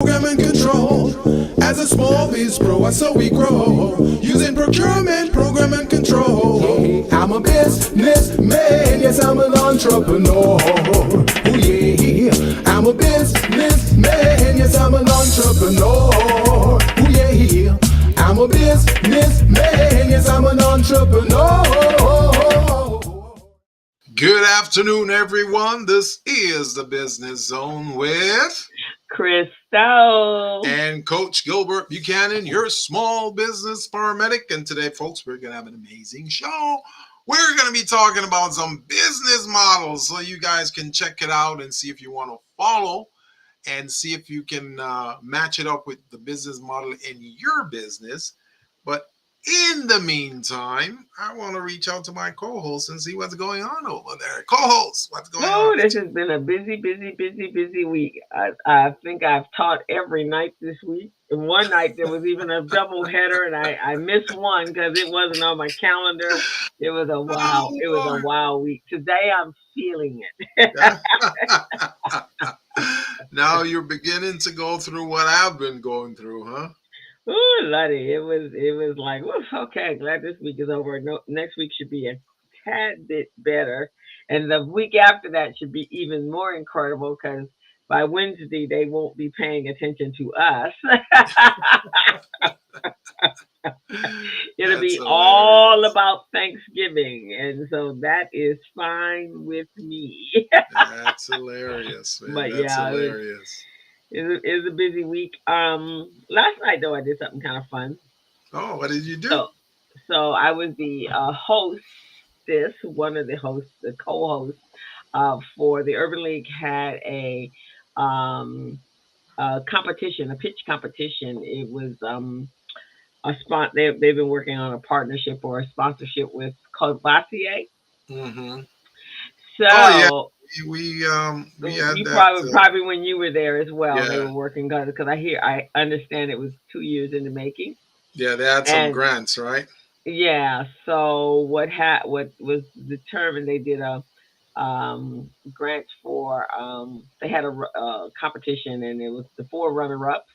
Program and control. As a small biz pro, that's how we grow. Using procurement, program and control. I'm a businessman, yes, I'm an entrepreneur. Oh yeah, I'm a businessman, yes, I'm an entrepreneur. Oh yeah, I'm a businessman, yes, I'm an entrepreneur. Good afternoon, everyone. This is the Business Zone with Crystal and Coach Gilbert Buchanan, your small business paramedic. And today, folks, we're going to have an amazing show. We're going to be talking about some business models so you guys can check it out and see if you want to follow and see if you can match it up with the business model in your business. But in the meantime, I want to reach out to my co-host and see what's going on over there. Co-host, what's going on? Oh, this has been a busy week. I think I've taught every night this week. And one night there was even a double header, and I missed one because it wasn't on my calendar. It was a wow. It was a wow week. Today I'm feeling it. Now you're beginning to go through what I've been going through, huh? Ooh, Lottie, it was like, woof, okay, glad this week is over. No, next week should be a tad bit better, and the week after that should be even more incredible because by Wednesday they won't be paying attention to us. It'll That's be all hilarious. about Thanksgiving, and so that is fine with me. That's hilarious, man. But That's yeah, hilarious. it was a busy week. Last night though I did something kind of fun. Oh, what did you do? So So I was the hostess, one of the hosts, the co-host for the Urban League had um, a competition, a pitch competition. It was a spot. They've been working on a partnership or a sponsorship with Courvoisier. Mm-hmm. Oh yeah, So we had you that. probably when you were there as well, they Yeah, were working because I understand it was 2 years in the making. yeah, they had some And grants, right? yeah, so what was determined? They did a grant for they had a competition, and it was the four runner-ups.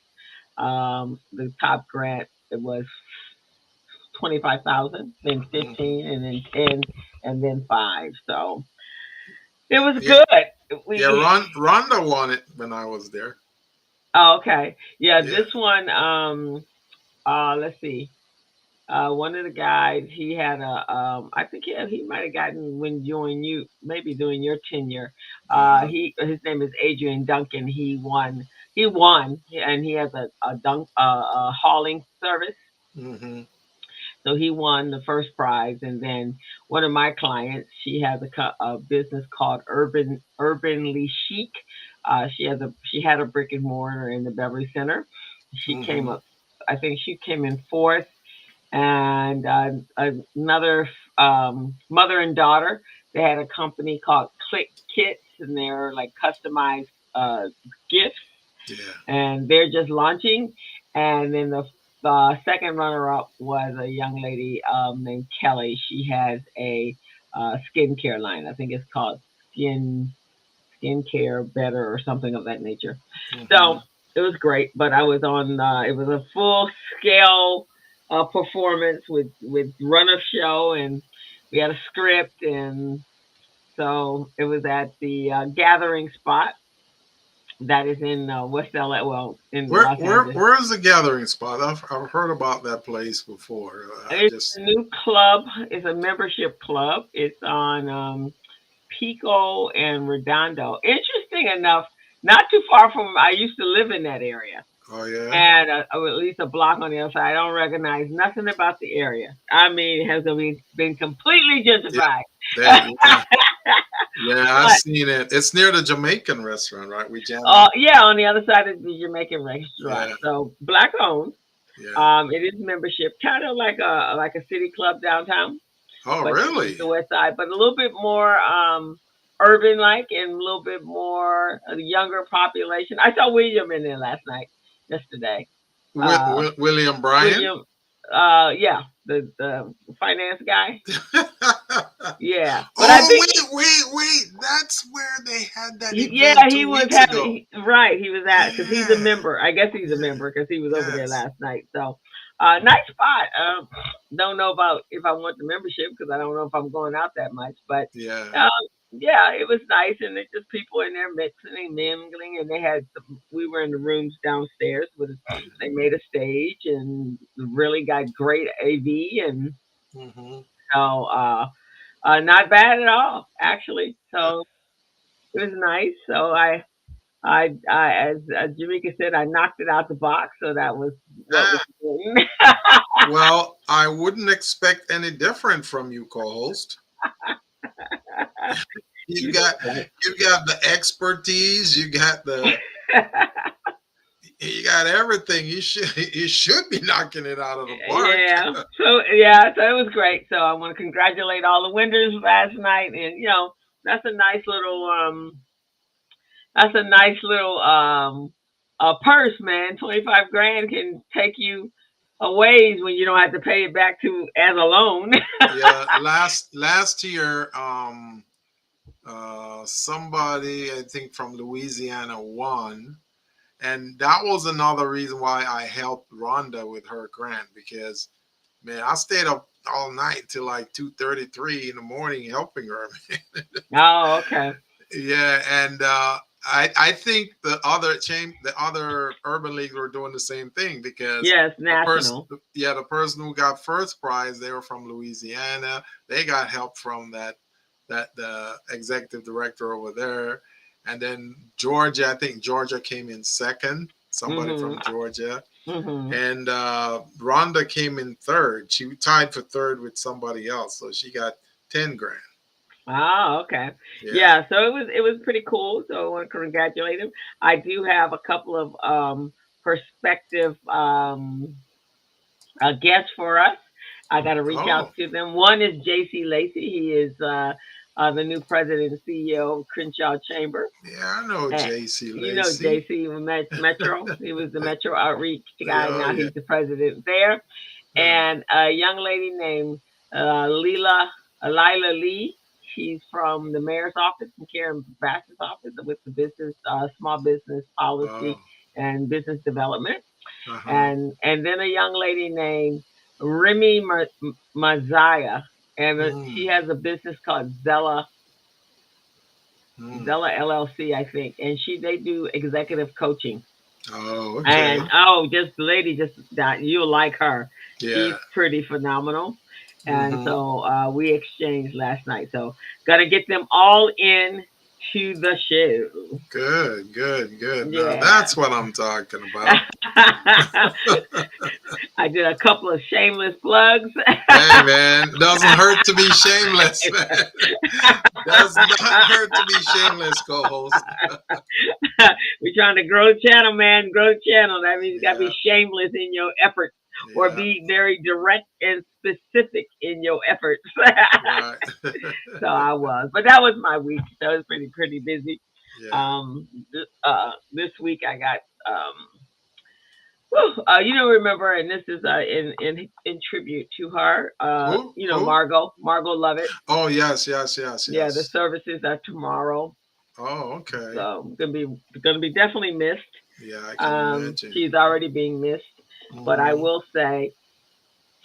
The top grant it was 25,000, then Hmm. 15, and then 10, and then five. So it was Yeah, good. yeah. We Rhonda won it when I was there. oh, okay, yeah. Yeah. This one, let's see. One of the guys, he had I think he might have gotten when during you, maybe during your tenure. Uh-huh. His name is Adrian Duncan. He won, and he has a hauling service. Hmm. So he won the first prize, and then one of my clients, she has a business called Urbanly Chic. She had a brick and mortar in the Beverly Center. She came Hmm. up, I think she came in fourth, and another mother and daughter. They had a company called Click Kits, and they're like customized uh, gifts, Yeah. and they're just launching. And then the second runner-up was a young lady named Kelly. She has a skincare line. I think it's called Skincare Better or something of that nature. Hmm. So it was great, but I was on. It was a full scale performance with runner show, and we had a script, and so it was at the gathering spot that is in West LA, well, in Where Los where Angeles. where is the gathering spot? I've heard about that place before. It's a Just new club. It's a membership club. It's on Pico and Redondo. Interesting enough, not too far from. I used to live in that area, oh yeah. and or at least a block on the other side. I don't recognize nothing about the area. I mean, it has been completely Yeah, gentrified. that yeah. Yeah, I've But seen it. It's near the Jamaican restaurant, right? We jammed in. yeah, on the other side of the Jamaican restaurant. Yeah, So black owned. yeah. It is membership, kind of like a city club downtown, Oh, but it's really? the west side, but a little bit more urban like, and a little bit more younger population. I saw William in there last night, yesterday. Uh, William Bryan? William, Yeah, the finance guy. Yeah, but I Oh, think wait. That's where they had that yeah, event he two was weeks having ago. right. He was at because he's a Yeah, member. I guess he's a yeah, member because he was over there yes, last night. So, nice spot. Don't know about if I want the membership because I don't know if I'm going out that much. But yeah. um, yeah, it was nice, and it just people in there mixing and mingling, and they had we were in the rooms downstairs with they made a stage and really got great AV and Hmm. so not bad at all actually. So it was nice. So as Jamaica said, I knocked it out the box, so that was what was Ah, important. well, I wouldn't expect any different from you, co-host. You You got know, you got the expertise, you got everything. You should be knocking it out of the park. yeah. So yeah, so it was great. So I want to congratulate all the winners last night, and that's a nice little that's a nice little purse, man. 25 grand can take you a ways when you don't have to pay it back to as a loan. Yeah, last year, somebody I think from Louisiana won, and that was another reason why I helped Rhonda with her grant because man, I stayed up all night till like 2:33 in the morning helping her. Oh, okay. Yeah, and I think the other urban leagues were doing the same thing because Yes, the person national. yeah the person who got first prize, they were from Louisiana. They got help from that the executive director over there, and then Georgia. I think Georgia came in second. Somebody Mhm. from Georgia, Mhm. and Rhonda came in third. She tied for third with somebody else, so she got 10 grand. Oh, okay. Yeah. Yeah, so it was pretty cool. So I want to congratulate him. I do have a couple of perspective guests for us. I got to reach out Oh, to them. One is J.C. Lacey. He is the new president and CEO of Crenshaw Chamber. yeah, I know And J.C. you know Lacey. J.C. Metro. He was the Metro outreach guy. Oh, Now yeah. he's the president there. Hmm. And a young lady named Lila Lee. She's from the mayor's office and Karen Bass's office with the business, small business Oh, policy and business development. uh-huh. And then a young lady named Remy Mazaya, and she Mm, has a business called mm. Zella LLC, I think, and they do executive coaching. Oh, okay. And oh, just the lady, just that you'll like her. She's Yeah. pretty phenomenal. And Hmm. so we exchanged last night. So gotta get them all in to the show. Good. Now Yeah. that's what I'm talking about. I did a couple of shameless plugs. Hey, man, doesn't hurt to be shameless, man. Does not hurt to be shameless, co-host. We're trying to grow the channel, man. Grow the channel. That means you gotta be Yeah, shameless in your efforts, or yeah, be very direct and specific in your efforts. right. So I was, but that was my week. So it was pretty busy. Yeah. This week I got remember, and this is in tribute to her. Who? Margo Lovett. Oh, yes. Yeah, the services are tomorrow, Oh, okay. so gonna be definitely missed. Yeah, I can imagine. She's already being missed, but I Hmm. will say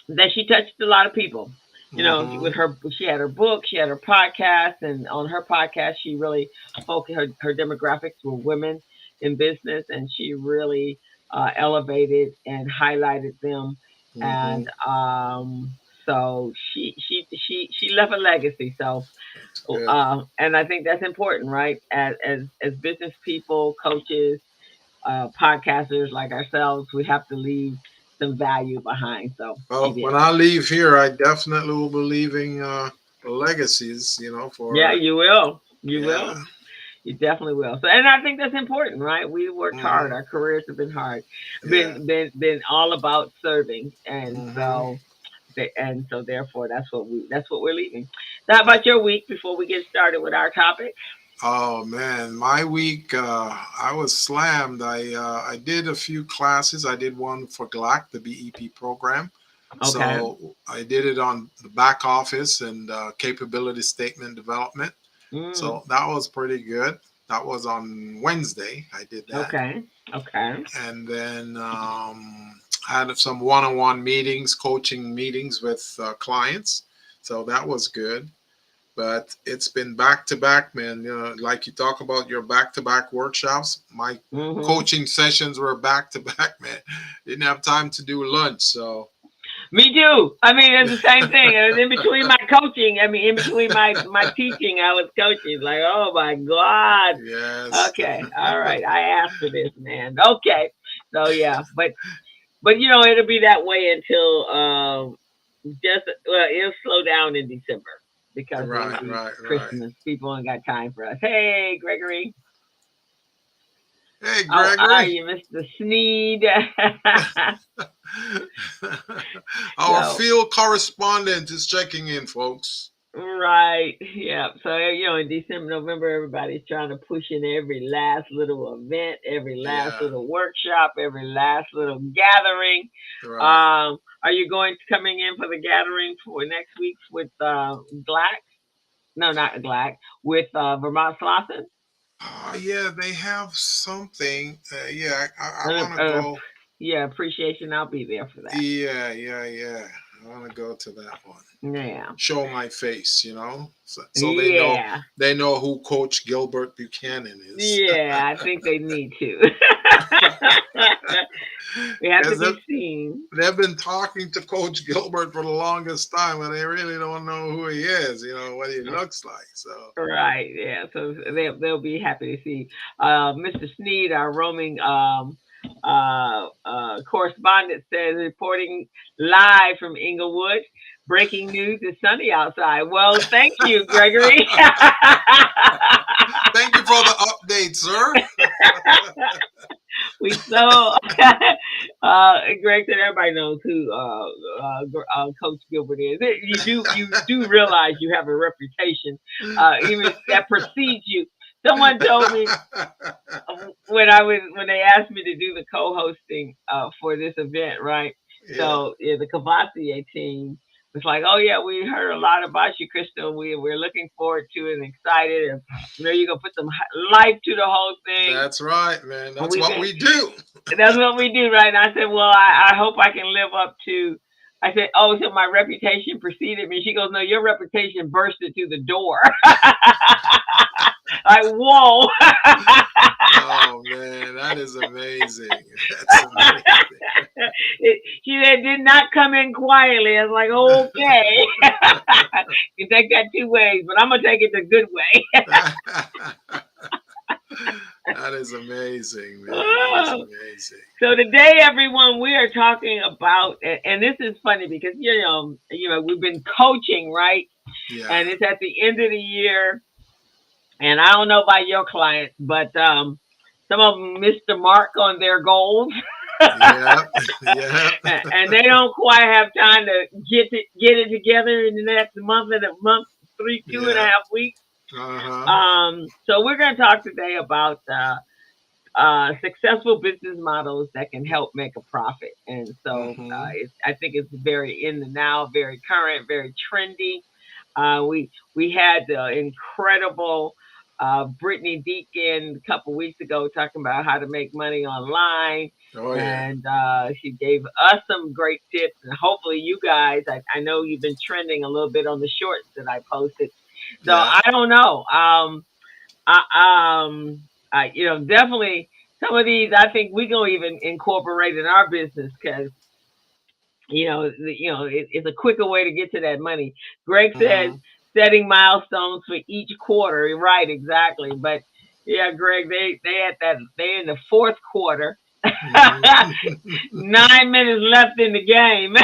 that she touched a lot of people. Hmm. With she had her book, she had her podcast, and on her podcast, she really focused her demographics were women in business, and she really elevated and highlighted them, Hmm. and so she left a legacy. So, Good. and I think that's important, right? As business people, coaches, podcasters like ourselves, we have to leave some value behind. So she Well, when did. I leave here, I definitely will be leaving legacies, Yeah, for, you will. You yeah. will. You definitely will. So, and I think that's important, right? We worked hard. Hmm. Our careers have been hard, Yeah. been all about serving, and Hmm. so therefore that's what we're leaving. So how about your week before we get started with our topic? Oh man, my week, I was slammed. I did a few classes. I did one for GLAC, the BEP program. Okay. So I did it on the back office and capability statement development. Mm. So that was pretty good. That was on Wednesday. I did that. Okay. Okay. And then I had some one-on-one meetings, coaching meetings with clients. So that was good. But it's been back to back, man. You know, like you talk about your back to back workshops. My Mm-hmm. coaching sessions were back to back, man. Didn't have time to do lunch, so Me too. I mean, it's the same thing. It was in between my coaching. I mean, in between my teaching, I was coaching. Like, oh my God. yes. Okay. All right. I asked for this, man. Okay. So yeah, but it'll be that way until just it'll slow down in December because it'll Right, be right, right. Christmas. People ain't got time for us. Hey, Gregory. Hey, How are Gregory. you, Mr. Sneed? Our So field correspondent is checking in, folks. right, yeah. So in December, November, everybody's trying to push in every last little event, every last Yeah, little workshop, every last little gathering. right. Are you coming in for the gathering for next week with Glack? No, not Glack. With Vermont Slauson? Yeah, they have something. Yeah, I Uh, want to uh, go. yeah, appreciation. I'll be there for that. Yeah, yeah, yeah. I want to go to that one. Yeah, Show my face, so yeah, they know who Coach Gilbert Buchanan is. yeah. I think they need to. We have to Because be seen. they've been talking to Coach Gilbert for the longest time, and they really don't know who he is, what he looks like. So, Right, yeah. So they'll be happy to see Mr. Sneed, our roaming correspondent, says reporting live from Inglewood. Breaking news: it's sunny outside. Well, thank you, Gregory. thank you for the update, sir. We so Greg said everybody knows who Coach Gilbert is. You do realize you have a reputation, even that precedes you. Someone told me when they asked me to do the co-hosting for this event, right? yeah, So yeah, the Courvoisier team was like, "Oh yeah, we heard a lot about you, Crystal. We're looking forward to it and excited, and you're gonna put some life to the whole thing." that's right, man. And That's we've what been we do. that's what we do, right? And I said, well, I hope I can live up to. I said, oh, so my reputation preceded me. She goes, no, your reputation bursted through the door. Like, whoa. Oh man, that is amazing. That's amazing. She said, did not come in quietly. I was like, okay. You can take that two ways, but I'm going to take it the good way. That is amazing, man. That is amazing. So today, everyone, we are talking about, and this is funny because we've been coaching, right? Yeah. And it's at the end of the year, and I don't know about your clients, but some of them missed the mark on their goals, Yeah. Yeah. and they don't quite have time to get it together in the next month and a month, two and a Yeah. half weeks. Uh-huh. So we're going to talk today about successful business models that can help make a profit. And so Mm-hmm. I think it's very in the now, very current, very trendy. We had the incredible Brittany Deacon a couple weeks ago talking about how to make money online. Oh yeah. And she gave us some great tips. And hopefully, you guys, I know you've been trending a little bit on the shorts that I posted. So Yeah. I don't know. Definitely some of these I think we gonna even incorporate in our business because it's a quicker way to get to that money. Greg says Mm-hmm. setting milestones for each quarter. Right, exactly. But yeah, Greg, they at that they in the fourth quarter. Mm-hmm. 9 minutes left in the game.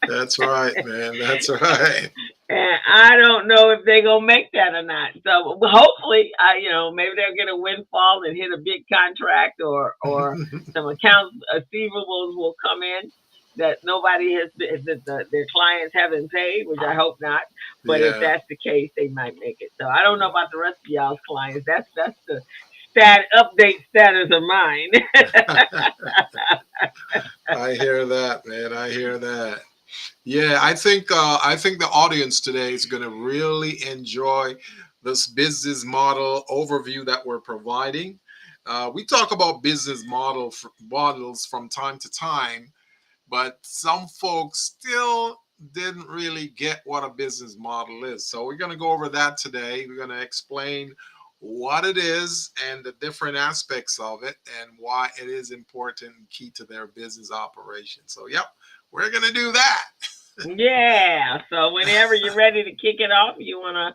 That's right, man. That's right. And I don't know if they're gonna make that or not. So hopefully, maybe they'll get a windfall and hit a big contract, or some accounts receivables will come in that nobody has that their clients haven't paid, which I hope not. But if Yeah. that's the case, they might make it. So I don't know about the rest of y'all's clients. That's the update status of mine. I hear that, man. I hear that. Yeah, I think the audience today is going to really enjoy this business model overview that we're providing. We talk about models from time to time, but some folks still didn't really get what a business model is. So we're going to go over that today. We're going to explain what it is and the different aspects of it and why it is important and key to their business operation. So, yep, we're going to do that. Yeah. So whenever you're ready to kick it off, you want to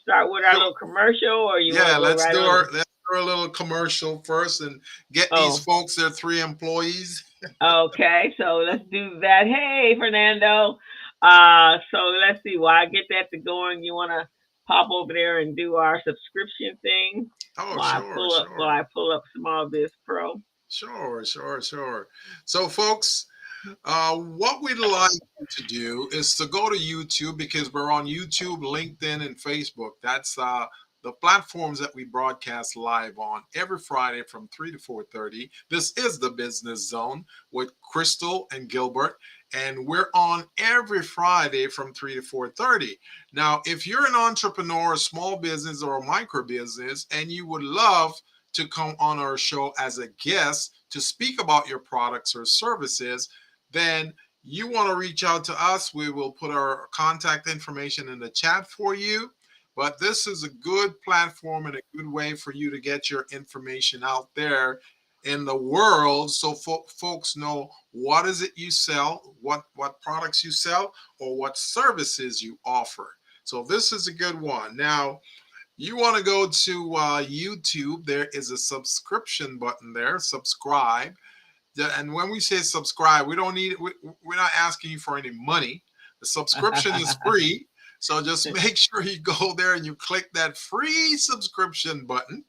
start with our Sure. little commercial, or you want Yeah, to go right on? let's do a little commercial first and get these Oh, folks their 3 employees. okay. So let's do that. Hey, Fernando. So let's see. While I get that to going, you want to pop over there and do our subscription thing Oh, while sure, I sure. pull up Small Biz Pro. Sure. So, folks, what we'd like you to do is to go to YouTube because we're on YouTube, LinkedIn, and Facebook. That's the platforms that we broadcast live on every Friday from 3 to 4:30. This is the Business Zone with Crystal and Gilbert, and we're on every Friday from 3 to 4:30. Now, if you're an entrepreneur, a small business, or a micro business, and you would love to come on our show as a guest to speak about your products or services, then you want to reach out to us. We will put our contact information in the chat for you. But this is a good platform and a good way for you to get your information out there in the world so folks know what is it you sell, what products you sell, or what services you offer. So this is a good one. Now, you want to go to YouTube. There is a subscription button there. Subscribe. And when we say subscribe, we don't need. We're not asking you for any money. The subscription is free. So just make sure you go there and you click that free subscription button.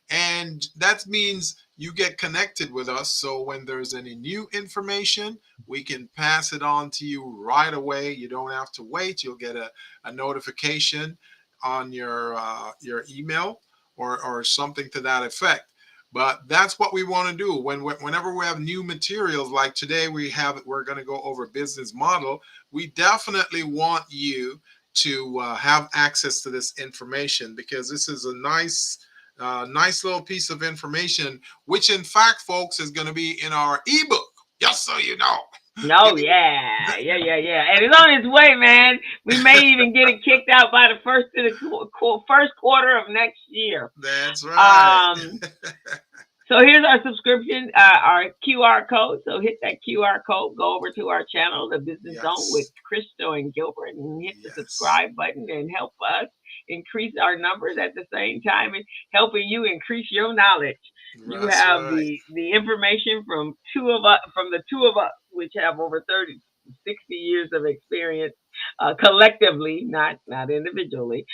And that means you get connected with us. So when there's any new information, we can pass it on to you right away. You don't have to wait. You'll get a notification on your email or something to that effect. But that's what we want to do. Whenever we have new materials, like today we're going to go over business model. We definitely want you to have access to this information because this is a nice little piece of information, which in fact, folks, is going to be in our ebook. Just so you know. No, yeah. And it's on its way, man. We may even get it kicked out by the first quarter of next year. That's right. So here's our subscription, our QR code. So hit that QR code, go over to our channel, the Business Zone with Crystal and Gilbert, and hit the subscribe button and help us increase our numbers at the same time and helping you increase your knowledge. You have the information from the two of us, which have over 60 years of experience collectively, not individually,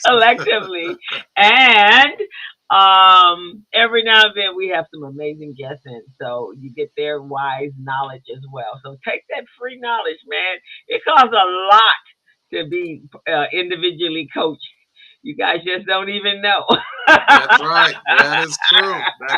collectively. And every now and then we have some amazing guests in, so you get their wise knowledge as well. So take that free knowledge, man. It costs a lot to be individually coached. You guys just don't even know. That's right. That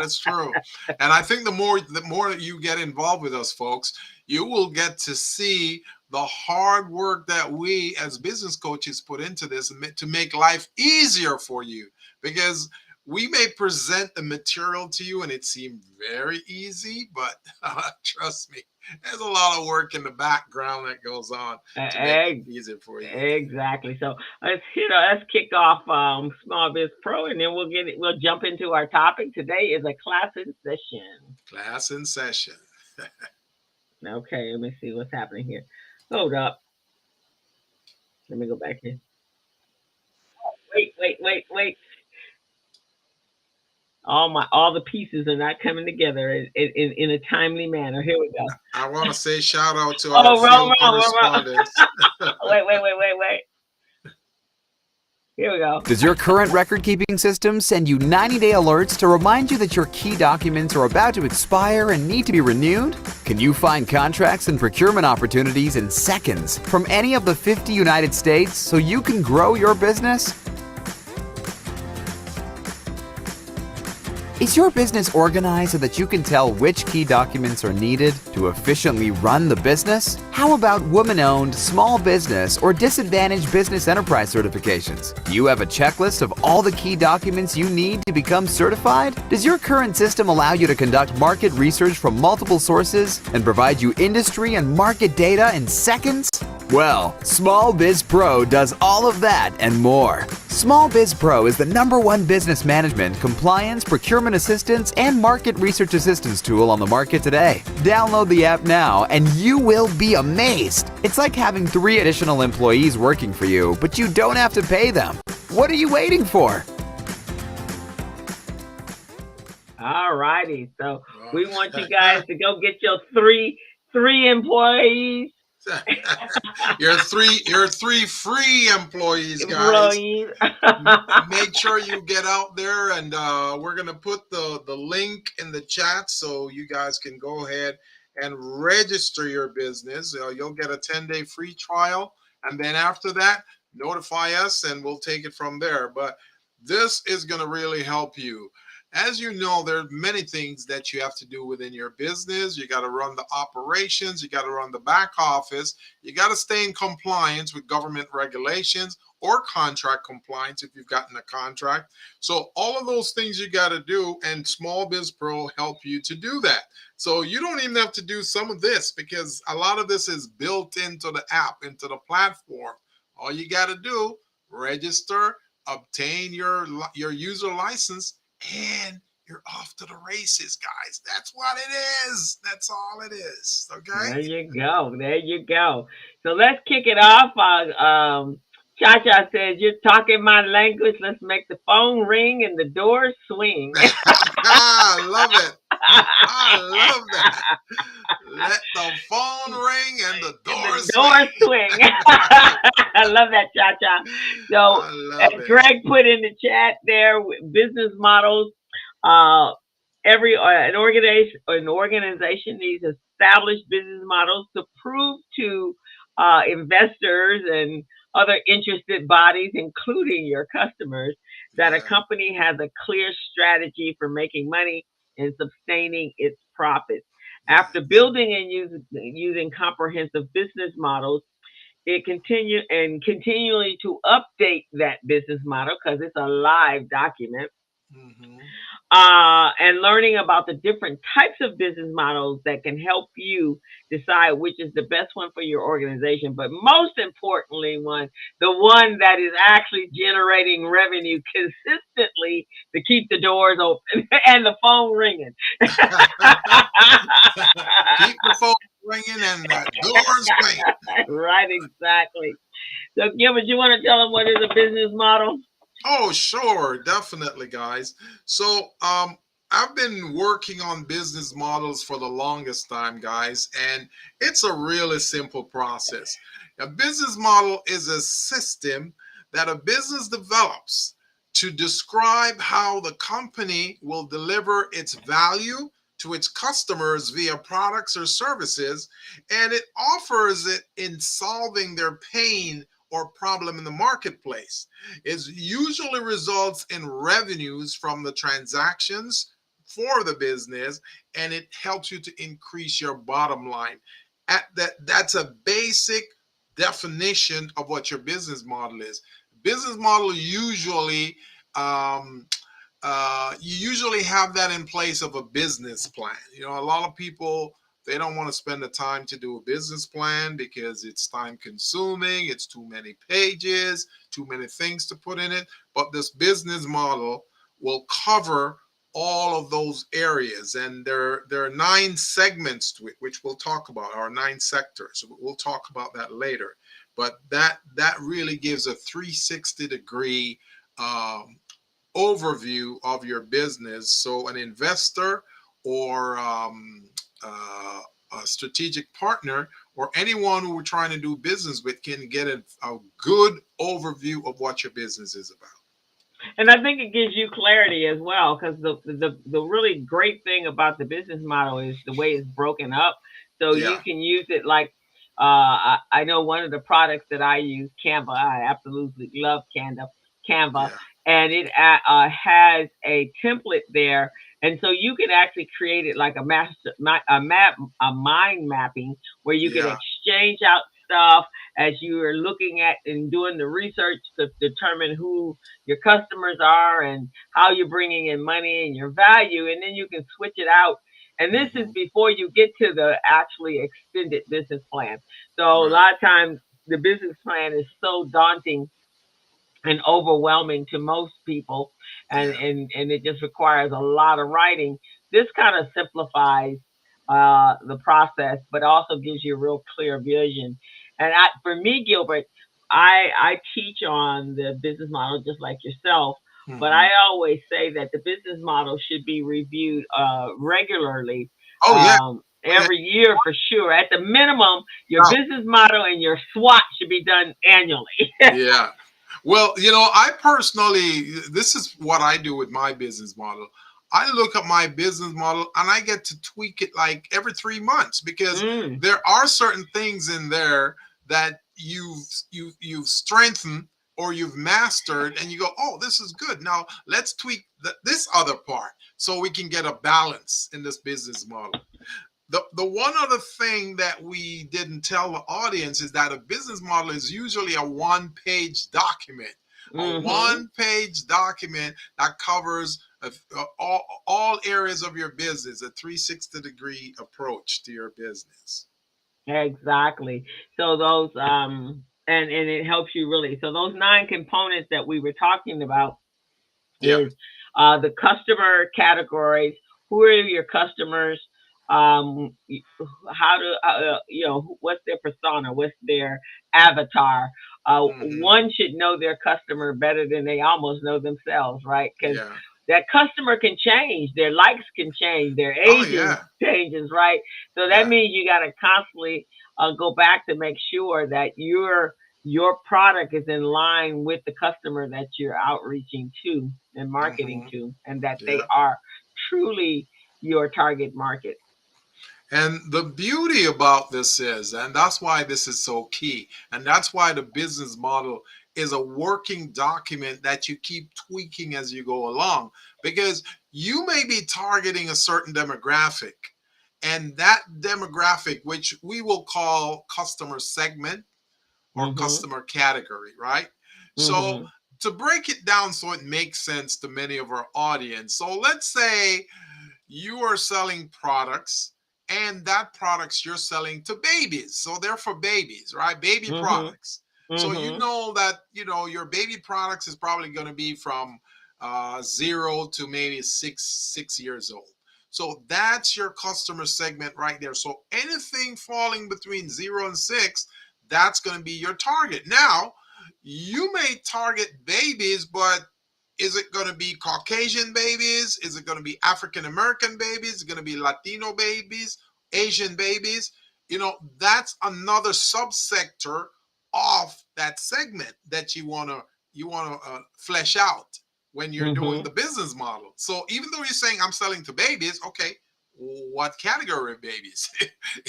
is true. And I think the more you get involved with us, folks, you will get to see the hard work that we as business coaches put into this to make life easier for you. Because we may present the material to you and it seemed very easy, but trust me, there's a lot of work in the background that goes on to make it easier for you. Exactly. So let's kick off Small Biz Pro, and then we'll jump into our topic. Today is a class in session. Class in session. Okay, let me see what's happening here. Hold up. Let me go back here. Wait. All the pieces are not coming together in a timely manner. Here we go. I want to say shout out to our field correspondents. Wait. Here we go. Does your current record-keeping system send you 90-day alerts to remind you that your key documents are about to expire and need to be renewed? Can you find contracts and procurement opportunities in seconds from any of the 50 United States so you can grow your business? Is your business organized so that you can tell which key documents are needed to efficiently run the business? How about woman-owned, small business, or disadvantaged business enterprise certifications? Do you have a checklist of all the key documents you need to become certified? Does your current system allow you to conduct market research from multiple sources and provide you industry and market data in seconds? Well, SmallBizPro does all of that and more. SmallBizPro is the #1 business management, compliance, procurement assistance, and market research assistance tool on the market today. Download the app now and you will be amazed. It's like having 3 additional employees working for you, but you don't have to pay them. What are you waiting for? All righty. So we want you guys to go get your three employees. Your three free employees, guys. Employees. Make sure you get out there, and we're gonna put the link in the chat so you guys can go ahead and register your business. You'll get a 10-day free trial, and then after that, notify us and we'll take it from there. But this is gonna really help you. As you know, there are many things that you have to do within your business. You got to run the operations. You got to run the back office. You got to stay in compliance with government regulations or contract compliance if you've gotten a contract. So all of those things you got to do, and SmallBizPro help you to do that. So you don't even have to do some of this because a lot of this is built into the app, into the platform. All you got to do, register, obtain your user license, and you're off to the races, guys. That's what it is. That's all it is. Okay. There you go. There you go. So let's kick it off. Cha-Cha says, "You're talking my language. Let's make the phone ring and the doors swing." I love it. I love that. Let the phone ring and the doors swing. I love that, Cha-Cha. So Greg put in the chat there, business models. An organization needs established business models to prove to investors and other interested bodies, including your customers, that a company has a clear strategy for making money and sustaining its profits. After building and using comprehensive business models, it continually to update that business model because it's a live document. Mm-hmm. And learning about the different types of business models that can help you decide which is the best one for your organization. But most importantly, the one that is actually generating revenue consistently to keep the doors open and the phone ringing. Keep the phone ringing and the doors ringing. Right, exactly. So, Gilbert, you want to tell them what is a business model? Oh, sure. Definitely, guys. So I've been working on business models for the longest time, guys, and it's a really simple process. A business model is a system that a business develops to describe how the company will deliver its value to its customers via products or services, and it offers it in solving their pain or problem in the marketplace. It usually results in revenues from the transactions for the business, and it helps you to increase your bottom line. That's a basic definition of what your business model is. Business model usually you usually have that in place of a business plan. You know, a lot of people, they don't want to spend the time to do a business plan because it's time consuming. It's too many pages, too many things to put in it. But this business model will cover all of those areas. And there are 9 segments to it, which we'll talk about, or 9 sectors. We'll talk about that later. But that really gives a 360-degree overview of your business. So an investor or a strategic partner or anyone who we're trying to do business with can get a good overview of what your business is about. And I think it gives you clarity as well, because the really great thing about the business model is the way it's broken up. So you can use it like, I know one of the products that I use, Canva. I absolutely love Canva. And it has a template there And so you can actually create it like a mind mapping where you can Yeah. exchange out stuff as you are looking at and doing the research to determine who your customers are and how you're bringing in money and your value, and then you can switch it out. And this is Hmm. before you get to the actually extended business plan. So a Right. lot of times the business plan is so daunting and overwhelming to most people, Yeah. and it just requires a lot of writing. This kind of simplifies the process, but also gives you a real clear vision. And for me, Gilbert, I teach on the business model just like yourself, but Hmm. I always say that the business model should be reviewed regularly, Oh yeah. Oh yeah. every year for sure. At the minimum, your Now, business model and your SWOT should be done annually. yeah. Well, I personally, this is what I do with my business model. I look at my business model and I get to tweak it like every 3 months because Mm. there are certain things in there that you've strengthened or you've mastered, and you go, oh, this is good. Now let's tweak this other part so we can get a balance in this business model. The one other thing that we didn't tell the audience is that a business model is usually a one-page document, a Mm-hmm. one-page document that covers all areas of your business, a 360-degree approach to your business. Exactly. So those and it helps you really. So those nine components that we were talking about Yeah. is the customer categories. Who are your customers? How to what's their persona? What's their avatar? Hmm. One should know their customer better than they almost know themselves, right? Because Yeah. that customer can change, their likes can change, their Oh aging yeah. changes, right? So that Yeah. means you got to constantly go back to make sure that your product is in line with the customer that you're outreaching to and marketing Hmm. to, and that they Yeah. are truly your target market. And the beauty about this is, and that's why this is so key, and that's why the business model is a working document that you keep tweaking as you go along, because you may be targeting a certain demographic, and that demographic, which we will call customer segment or Mhm. customer category, right? So Mhm. to break it down so it makes sense to many of our audience. So let's say you are selling products, and that products you're selling to babies, so they're for babies, right? Baby Mhm. products. So you Mhm. know that your baby products is probably going to be from 0 to maybe 6 years old. So that's your customer segment right there. So anything falling between 0 and 6, that's going to be your target. Now you may target babies, but is it going to be Caucasian babies? Is it going to be African American babies? Is it going to be Latino babies, Asian babies? That's another subsector of that segment that you want to flesh out when you're doing Mhm. the business model. So even though you're saying I'm selling to babies, okay, what category of babies?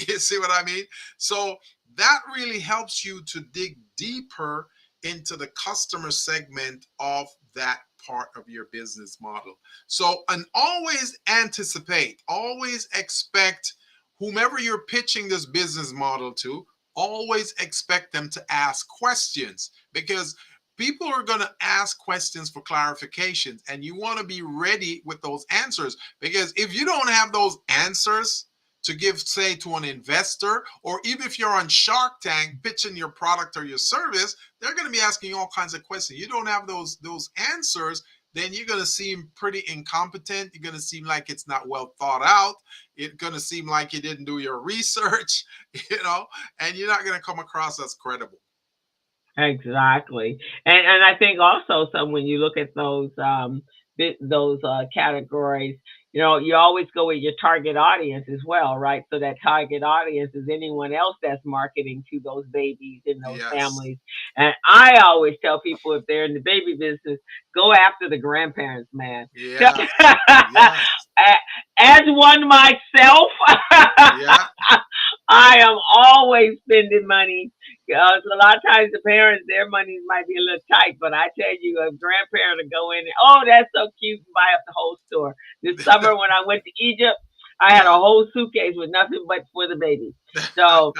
You see what I mean? So that really helps you to dig deeper into the customer segment of that part of your business model. So, and always anticipate, always expect whomever you're pitching this business model to, always expect them to ask questions, because people are going to ask questions for clarifications, and you want to be ready with those answers, because if you don't have those answers to give, say, to an investor, or even if you're on Shark Tank pitching your product or your service, they're going to be asking you all kinds of questions. You don't have those answers, then you're going to seem pretty incompetent. You're going to seem like it's not well thought out. It's going to seem like you didn't do your research, and you're not going to come across as credible. Exactly. And I think also some when you look at those those categories, you always go with your target audience as well, right? So that target audience is anyone else that's marketing to those babies in those Yes. families. And I always tell people if they're in the baby business, go after the grandparents, man. Yeah. Yes. As one myself, Yeah. I am always spending money, A lot of times the parents, their money might be a little tight, but I tell you, a grandparent will go in and, oh, that's so cute, and buy up the whole store. This summer when I went to Egypt, I had a Yeah. whole suitcase with nothing but for the babies. So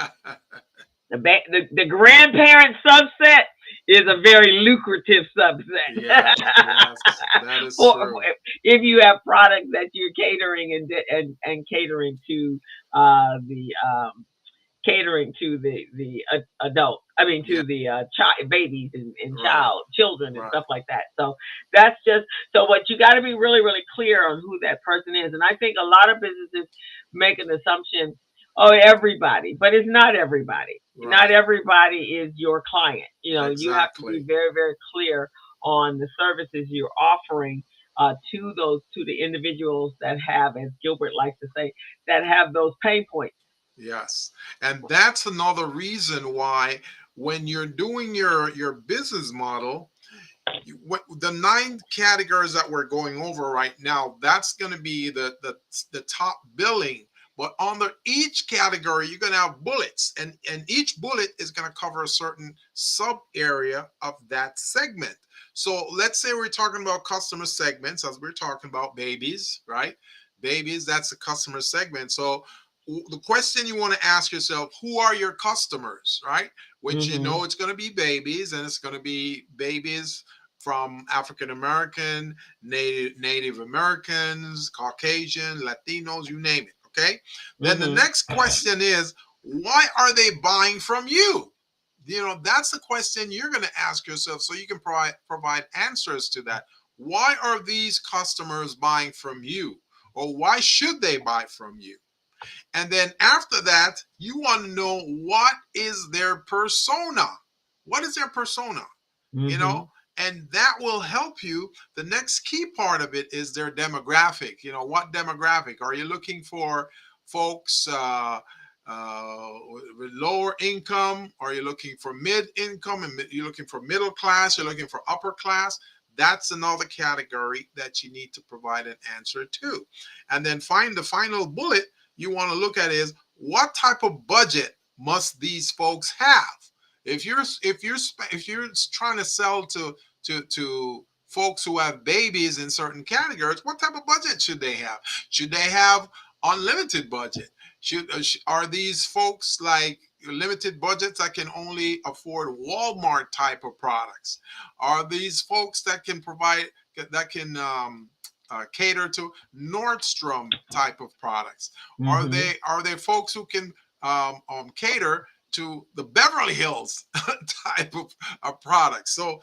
the grandparent subset is a very lucrative subset. Yes, yes, that is for true. if you have products that you're catering and catering to the catering to the adult. I mean, Yeah, to the child, babies and right, children and right. stuff like that. So that's just so. What you got to be really, really clear on who that person is. And I think a lot of businesses make an assumption, oh, everybody, but it's not everybody. Not Right. everybody is your client. You have to be Exactly. very, very clear on the services you're offering. To the individuals that have, as Gilbert likes to say, that have those pain points. Yes. And that's another reason why when you're doing your business model, the 9 categories that we're going over right now, that's going to be the top billing. But under each category, you're going to have bullets, and each bullet is going to cover a certain sub area of that segment. So let's say we're talking about customer segments, as we're talking about babies, right? Babies, that's the customer segment. So the question you want to ask yourself, who are your customers, right? Which Hmm. it's going to be babies, and it's going to be babies from African American, Native Americans, Caucasian, Latinos, you name it. Okay. Then the Hmm. next question is, why are they buying from you? That's the question you're going to ask yourself, so you can provide answers to that. Why are these customers buying from you, or why should they buy from you? And then after that, you want to know, what is their persona? What is their persona? You know, Hmm. and that will help you. The next key part of it is their demographic. What demographic are you looking for? Folks with lower income? Are you looking for mid income? And you're looking for middle class? You're looking for upper class? That's another category that you need to provide an answer to. And then find the final bullet you want to look at is, what type of budget must these folks have? If you're trying to sell to folks who have babies in certain categories, what type of budget should they have? Should they have unlimited budget? Are these folks like limited budgets that can only afford Walmart type of products? Are these folks that can provide that can cater to Nordstrom type of products? Are Hmm. they folks who can cater to the Beverly Hills type of products? So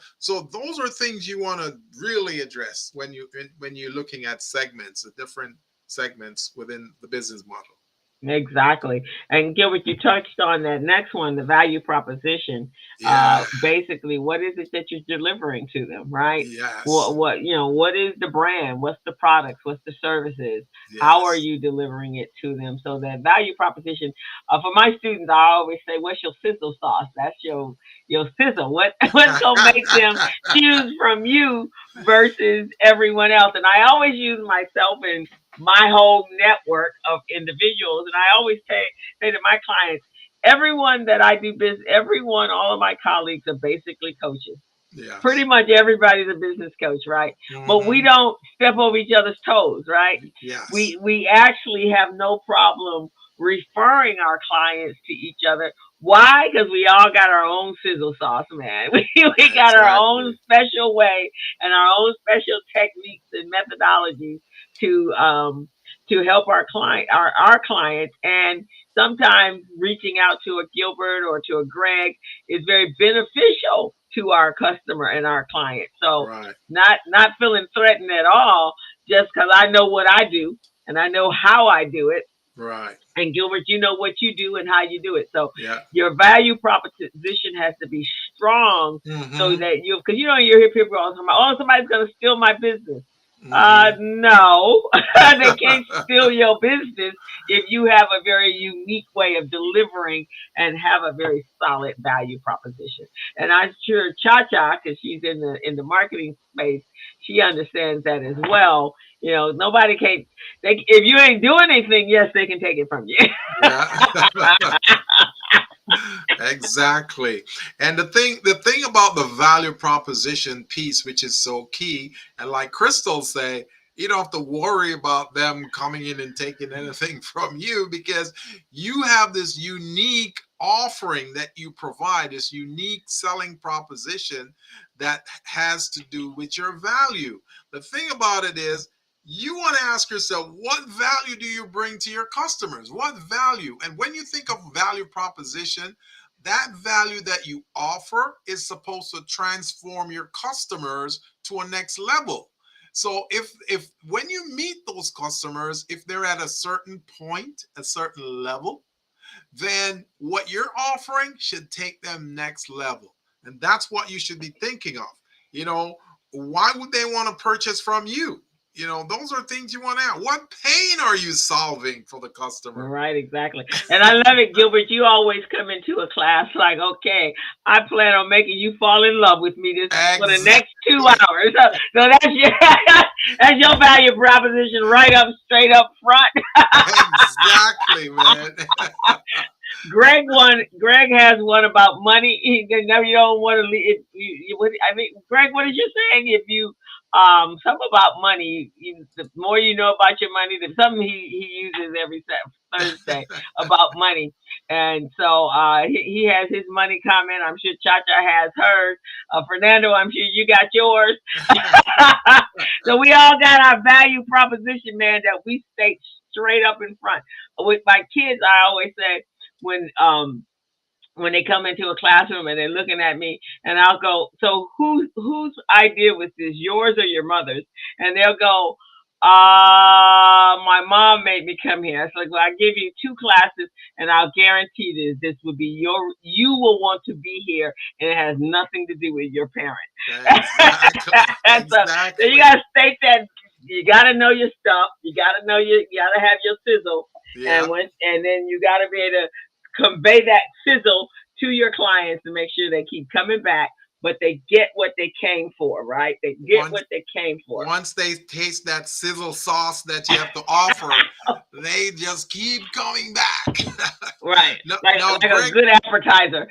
those are things you want to really address when you're looking at segments, the different segments within the business model. Exactly. And Gilbert, you touched on that next one, the value proposition. Yeah. Basically, what is it that you're delivering to them, right? Yes. What is the brand? What's the products? What's the services? How are Yes. you delivering it to them? So that value proposition. For my students, I always say, "What's your sizzle sauce?" That's your sizzle. What's gonna make them choose from you versus everyone else? And I always use myself and my whole network of individuals. And I always say to my clients, everyone that I do business, all of my colleagues are basically coaches. Pretty Yes. much everybody's a business coach, right? But we Hmm. don't step over each other's toes, right? Yes. We actually have no problem referring our clients to each other. Why? Because we all got our own sizzle sauce, man. We got our own Exactly. special way and our own special techniques and methodologies to help our clients. And sometimes reaching out to a Gilbert or to a Greg is very beneficial to our customer and our client. So Right. not feeling threatened at all, just because I know what I do and I know how I do it. Right. And Gilbert, you know what you do and how you do it. So Yeah. your value proposition has to be strong so Hmm. that because you hear people all the time, oh, somebody's going to steal my business. Hmm. No, they can't steal your business if you have a very unique way of delivering and have a very solid value proposition. And I'm sure Cha Cha, because she's in the marketing space, she understands that as well. Nobody can. If you ain't doing anything, yes, they can take it from you. Yeah. Exactly. And the thing about the value proposition piece, which is so key, and like Crystal say, you don't have to worry about them coming in and taking anything from you because you have this unique offering that you provide, this unique selling proposition that has to do with your value. The thing about it is you want to ask yourself, what value do you bring to your customers? What value? And when you think of value proposition, that value that you offer is supposed to transform your customers to a next level. So if when you meet those customers, if they're at a certain point, a certain level, then what you're offering should take them next level. And that's what you should be thinking of. You know, why would they want to purchase from you? You know, those are things you want to ask. What pain are you solving for the customer? Right, exactly. And I love it, Gilbert. You always come into a class like, okay, I plan on making you fall in love with me this for the next 2 hours. So that's your that's your value proposition right up straight up front. Exactly, man. Greg has one about money. He never you don't want to leave. I mean, Greg, what is you saying? If you something about money, the more you know about your money, the something he uses every Thursday about money. And so he has his money comment. I'm sure Chacha has hers. Fernando, I'm sure you got yours. So we all got our value proposition, man, that we state straight up in front. With my kids, I always say when they come into a classroom and they're looking at me, and I'll go, so whose idea was this, yours or your mother's? And they'll go, my mom made me come here. It's like, well, I give you 2 classes, and I'll guarantee this will be you will want to be here, and it has nothing to do with your parent. Exactly. So you gotta state that. You gotta know your stuff. You gotta have your sizzle, Yeah. and then you gotta be able to convey that sizzle to your clients to make sure they keep coming back, but they get what they came for, right? They get what they came for. Once they taste that sizzle sauce that you have to offer, they just keep coming back. Right. Like Greg, a good appetizer.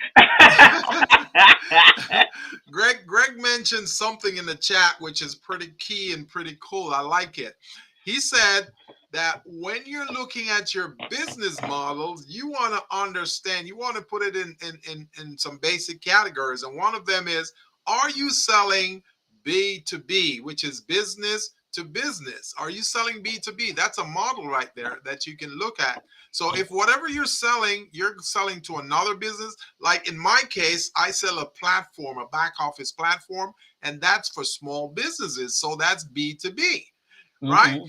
Greg mentioned something in the chat which is pretty key and pretty cool. I like it. He said that when you're looking at your business models, you want to understand, you want to put it in some basic categories. And one of them is, are you selling B2B, which is business to business? Are you selling B2B? That's a model right there that you can look at. So if whatever you're selling to another business, like in my case, I sell a platform, a back office platform, and that's for small businesses. So that's B2B. Right?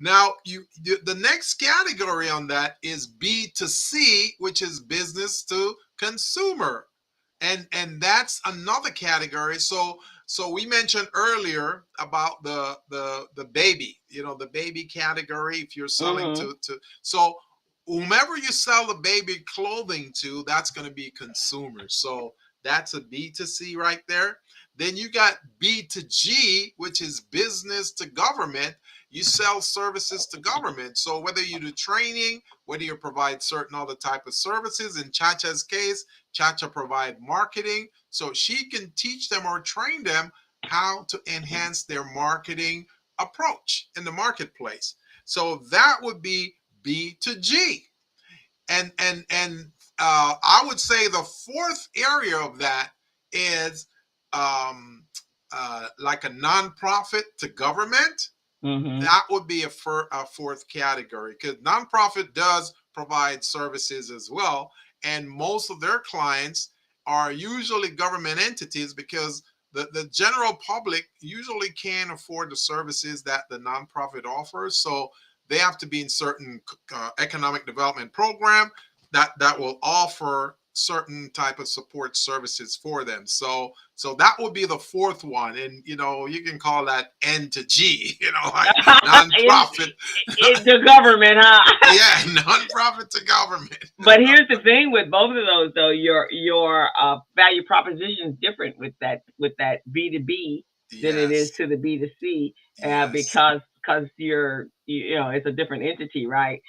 Now, the next category on that is B2C, which is business to consumer, and that's another category. So we mentioned earlier about the baby, the baby category. If you're selling to so whomever you sell the baby clothing to, that's going to be consumers. So that's a B2C right there. Then you got B2G, which is business to government. You sell services to government. So whether you do training, whether you provide certain other type of services, in Chacha's case, Chacha provide marketing. So she can teach them or train them how to enhance their marketing approach in the marketplace. So that would be B2G. And I would say the fourth area of that is like a nonprofit to government. That would be a fourth category, because nonprofit does provide services as well. And most of their clients are usually government entities, because the general public usually can't afford the services that the nonprofit offers. So they have to be in certain economic development program that will offer certain type of support services for them. So that would be the fourth one. And, you can call that N to G, like nonprofit. It's the government, huh? Yeah, nonprofit to government. But here's the thing with both of those, though, your value proposition is different with that B2B than it is to the B2C, because it's a different entity, right?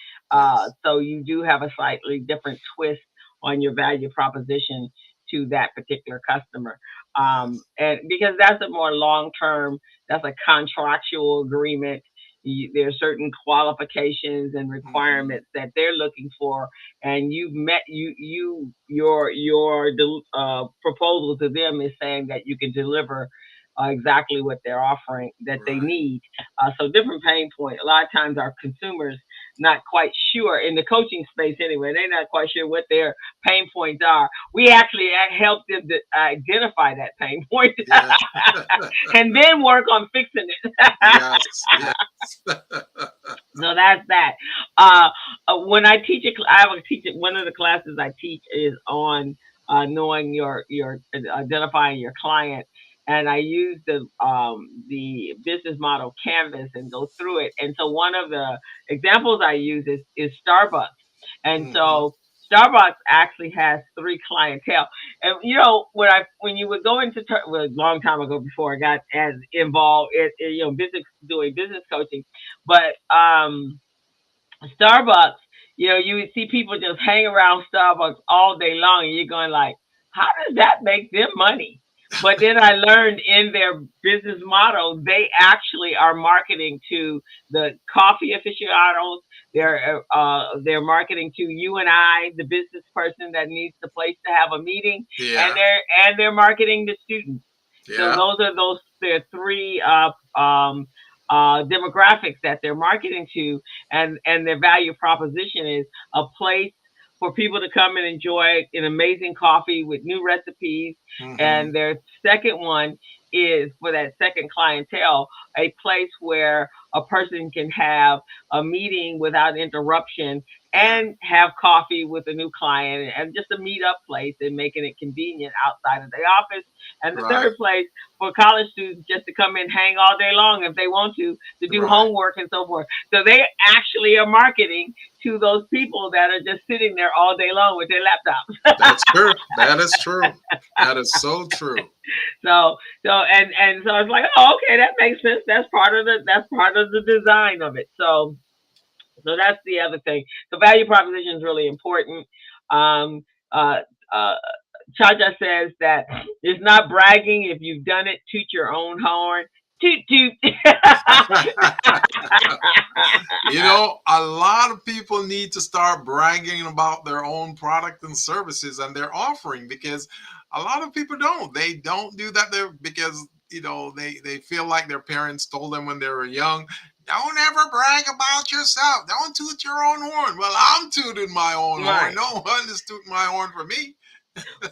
So you do have a slightly different twist on your value proposition to that particular customer. Yes. And because that's a more long term, that's a contractual agreement. There are certain qualifications and Hmm. requirements that they're looking for, and you've met your proposal to them is saying that you can deliver exactly what they're offering that they Right. need. So different pain point. A lot of times our consumers not quite sure in the coaching space anyway. They're not quite sure what their pain points are. We actually help them to identify that pain point Yeah. and then work on fixing it. Yes. Yes. So that's that. Uh, when I teach I have a teach one of the classes I teach is on knowing your identifying your client, and I use the business model canvas and go through it. And so one of the examples I use is Starbucks, and Hmm. so Starbucks actually has three clientele. And when you would go into well, a long time ago before I got as involved in business doing business coaching, but Starbucks, you would see people just hang around Starbucks all day long, and you're going like, how does that make them money? But then I learned in their business model, they actually are marketing to the coffee aficionados. They're marketing to you and I, the business person that needs the place to have a meeting, and Yeah. they're marketing to students. So Yeah. those their three demographics that they're marketing to, and their value proposition is a place for people to come and enjoy an amazing coffee with new recipes. Hmm. And their second one is for that second clientele, a place where a person can have a meeting without interruption Yeah. and have coffee with a new client and just a meet up place and making it convenient outside of the office. And the Right. third place for college students just to come in, hang all day long if they want to do Right. homework and so forth. So they actually are marketing to those people that are just sitting there all day long with their laptops. That's true. That is true. That is so true. So so it's like, oh, okay, that makes sense. That's part of the design of it. So that's the other thing. So value proposition is really important. Um, uh, uh, Chacha says that it's not bragging if you've done it. Toot your own horn. Toot toot. A lot of people need to start bragging about their own product and services and their offering, because a lot of people don't. They don't do that there because they feel like their parents told them when they were young, don't ever brag about yourself. Don't toot your own horn. Well, I'm tooting my own horn. Right. No one is tooting my horn for me.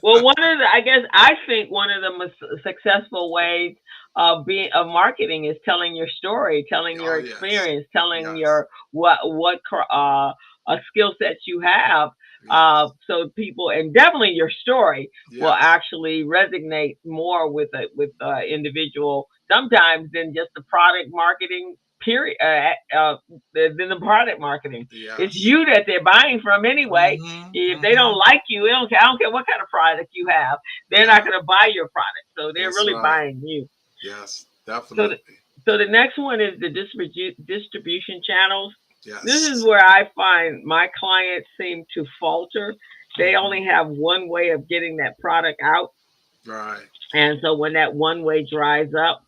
Well, I think one of the most successful ways of marketing is telling your story, telling your Oh yes. experience, telling Yes. your skill sets you have. Yes. So people, and definitely your story will Yes. actually resonate more with a individual sometimes than just the product marketing period. Than the product marketing. It's Yes. you that they're buying from anyway. Hmm. If they don't Hmm. like you, I don't care what kind of product you have. They're Yeah. not going to buy your product. So they're That's really right. buying you. Yes. So the, Definitely. so the next one is the distribution channels. This is Yes. where I find my clients seem to falter. They Hmm. only have one way of getting that product out. Right. And so when that one way dries up,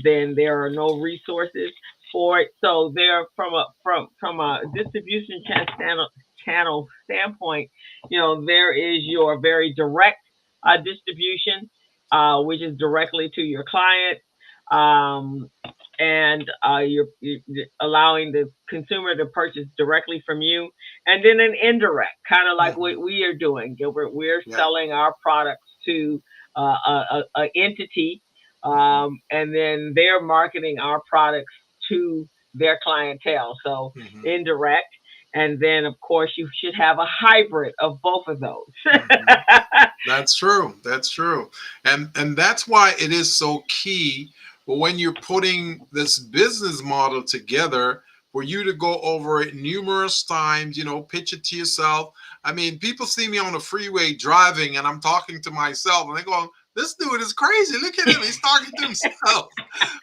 then there are no resources for it. So there, from a distribution channel standpoint, there is your very direct distribution, which is directly to your client. Um, and you're allowing the consumer to purchase directly from you, and then an indirect, kind of like Hmm. what we are doing, Gilbert. We're Yeah. selling our products to a entity, Hmm. and then they're marketing our products to their clientele. So Hmm. indirect, and then of course you should have a hybrid of both of those. Hmm. That's true. That's true. And that's why it is so key when you're putting this business model together for you to go over it numerous times, pitch it to yourself. I mean, people see me on the freeway driving and I'm talking to myself and they go, this dude is crazy. Look at him. He's talking to himself.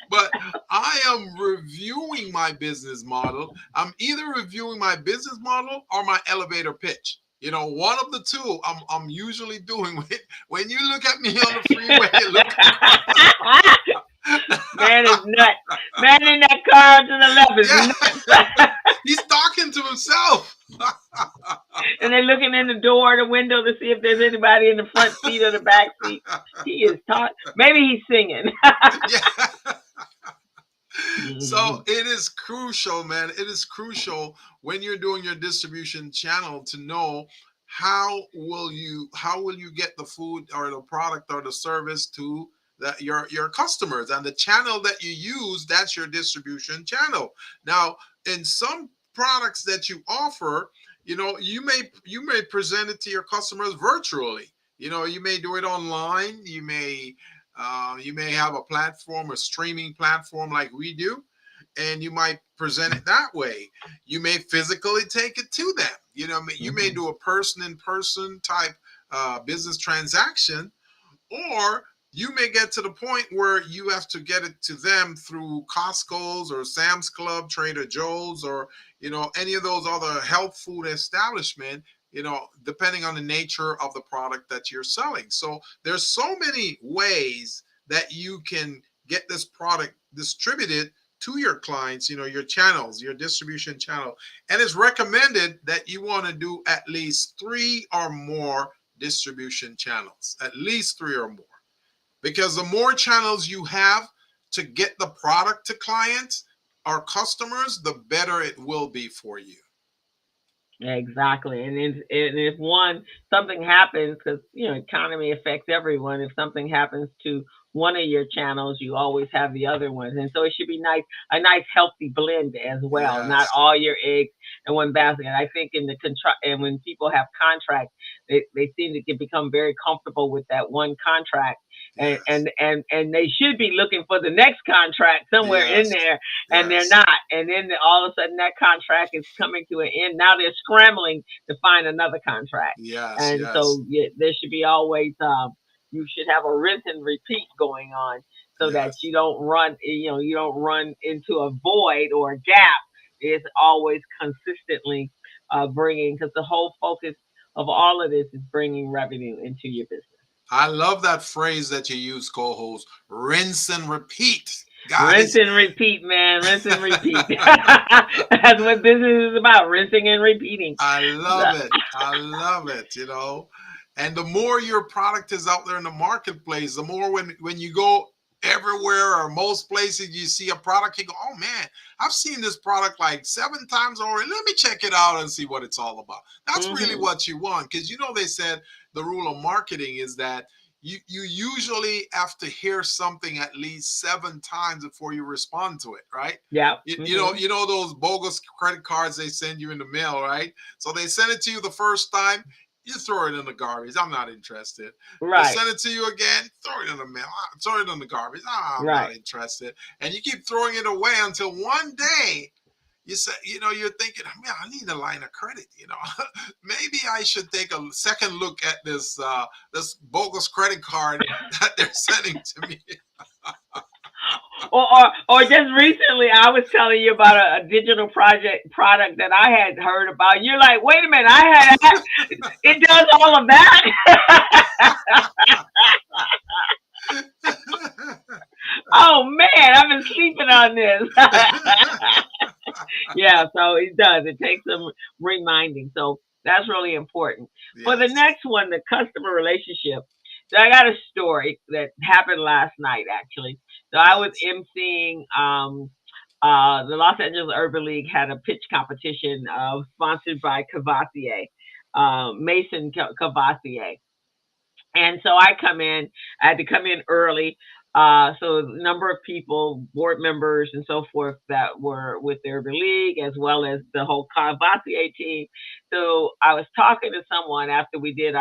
But I am reviewing my business model. I'm either reviewing my business model or my elevator pitch. one of the two I'm usually doing. When you look at me on the freeway, look across. Man is nuts. Man in that car to the left is Yeah, nuts. he's talking to himself. And they're looking in the door, the window to see if there's anybody in the front seat or the back seat. He is talking. Maybe he's singing. Yeah. So Mhm. it is crucial, man. It is crucial when you're doing your distribution channel to know how will you get the food or the product or the service to your customers, and the channel that you use, that's your distribution channel. Now, in some products that you offer, you may present it to your customers virtually. You may do it online. You may have a platform, a streaming platform like we do, and you might present it that way. You may physically take it to them. You may Mhm. do a person-in-person type business transaction, or you may get to the point where you have to get it to them through Costco's or Sam's Club, Trader Joe's, or any of those other health food establishment, depending on the nature of the product that you're selling. So there's so many ways that you can get this product distributed to your clients, your channels, your distribution channel. And it's recommended that you want to do at least 3 or more distribution channels, at least 3 or more, because the more channels you have to get the product to clients or customers, the better it will be for you. Exactly. And if something happens, because economy affects everyone. If something happens to one of your channels, you always have the other ones, and so it should be a nice healthy blend as well. Not Yes. all your eggs in one basket. I think in the contract, and when people have contracts, they seem to become very comfortable with that one contract, and Yes. and and and they should be looking for the next contract somewhere in Yes. there, and they're Yes. not. And then all of a sudden that contract is coming to an end. Now they're scrambling to find another contract. Yes. And Yes. so there should be always you should have a rinse and repeat going on so that Yes. you don't run into a void or a gap. It's always consistently bringing, because the whole focus of all of this is bringing revenue into your business. I love that phrase that you use, co-host. Rinse and repeat, Rinse guys. and repeat, man. Rinse and repeat. That's what business is about, rinsing and repeating. I So, love it. I love it. And the more your product is out there in the marketplace, the more when you go everywhere or most places, you see a product, you go, oh man, I've seen this product like 7 times already. Let me check it out and see what it's all about. That's really mhm. what you want, because they said the rule of marketing is that you usually have to hear something at least 7 times before you respond to it, right? Yeah. You know those bogus credit cards they send you in the mail, right? So they send it to you the first time, you throw it in the garbage. I'm not interested. They Right. send it to you again, throw it in the mail, throw it in the garbage. I'm not Right. interested. And you keep throwing it away until one day you're thinking, man, I need a line of credit. Maybe I should take a second look at this bogus credit card that they're sending to me. Or just recently, I was telling you about a digital product that I had heard about. You're like, wait a minute, I had that. It does all of that. Oh man, I've been sleeping on this. Yeah, so it does. It takes some reminding. So that's really important. For the Yes. next one, the customer relationship. So I got a story that happened last night actually. So I was Yes. emceeing the Los Angeles Urban League had a pitch competition sponsored by Courvoisier, Mason Courvoisier. And so I had to come in early. So a number of people, board members and so forth, that were with the Urban League, as well as the whole Courvoisier team. So I was talking to someone after we had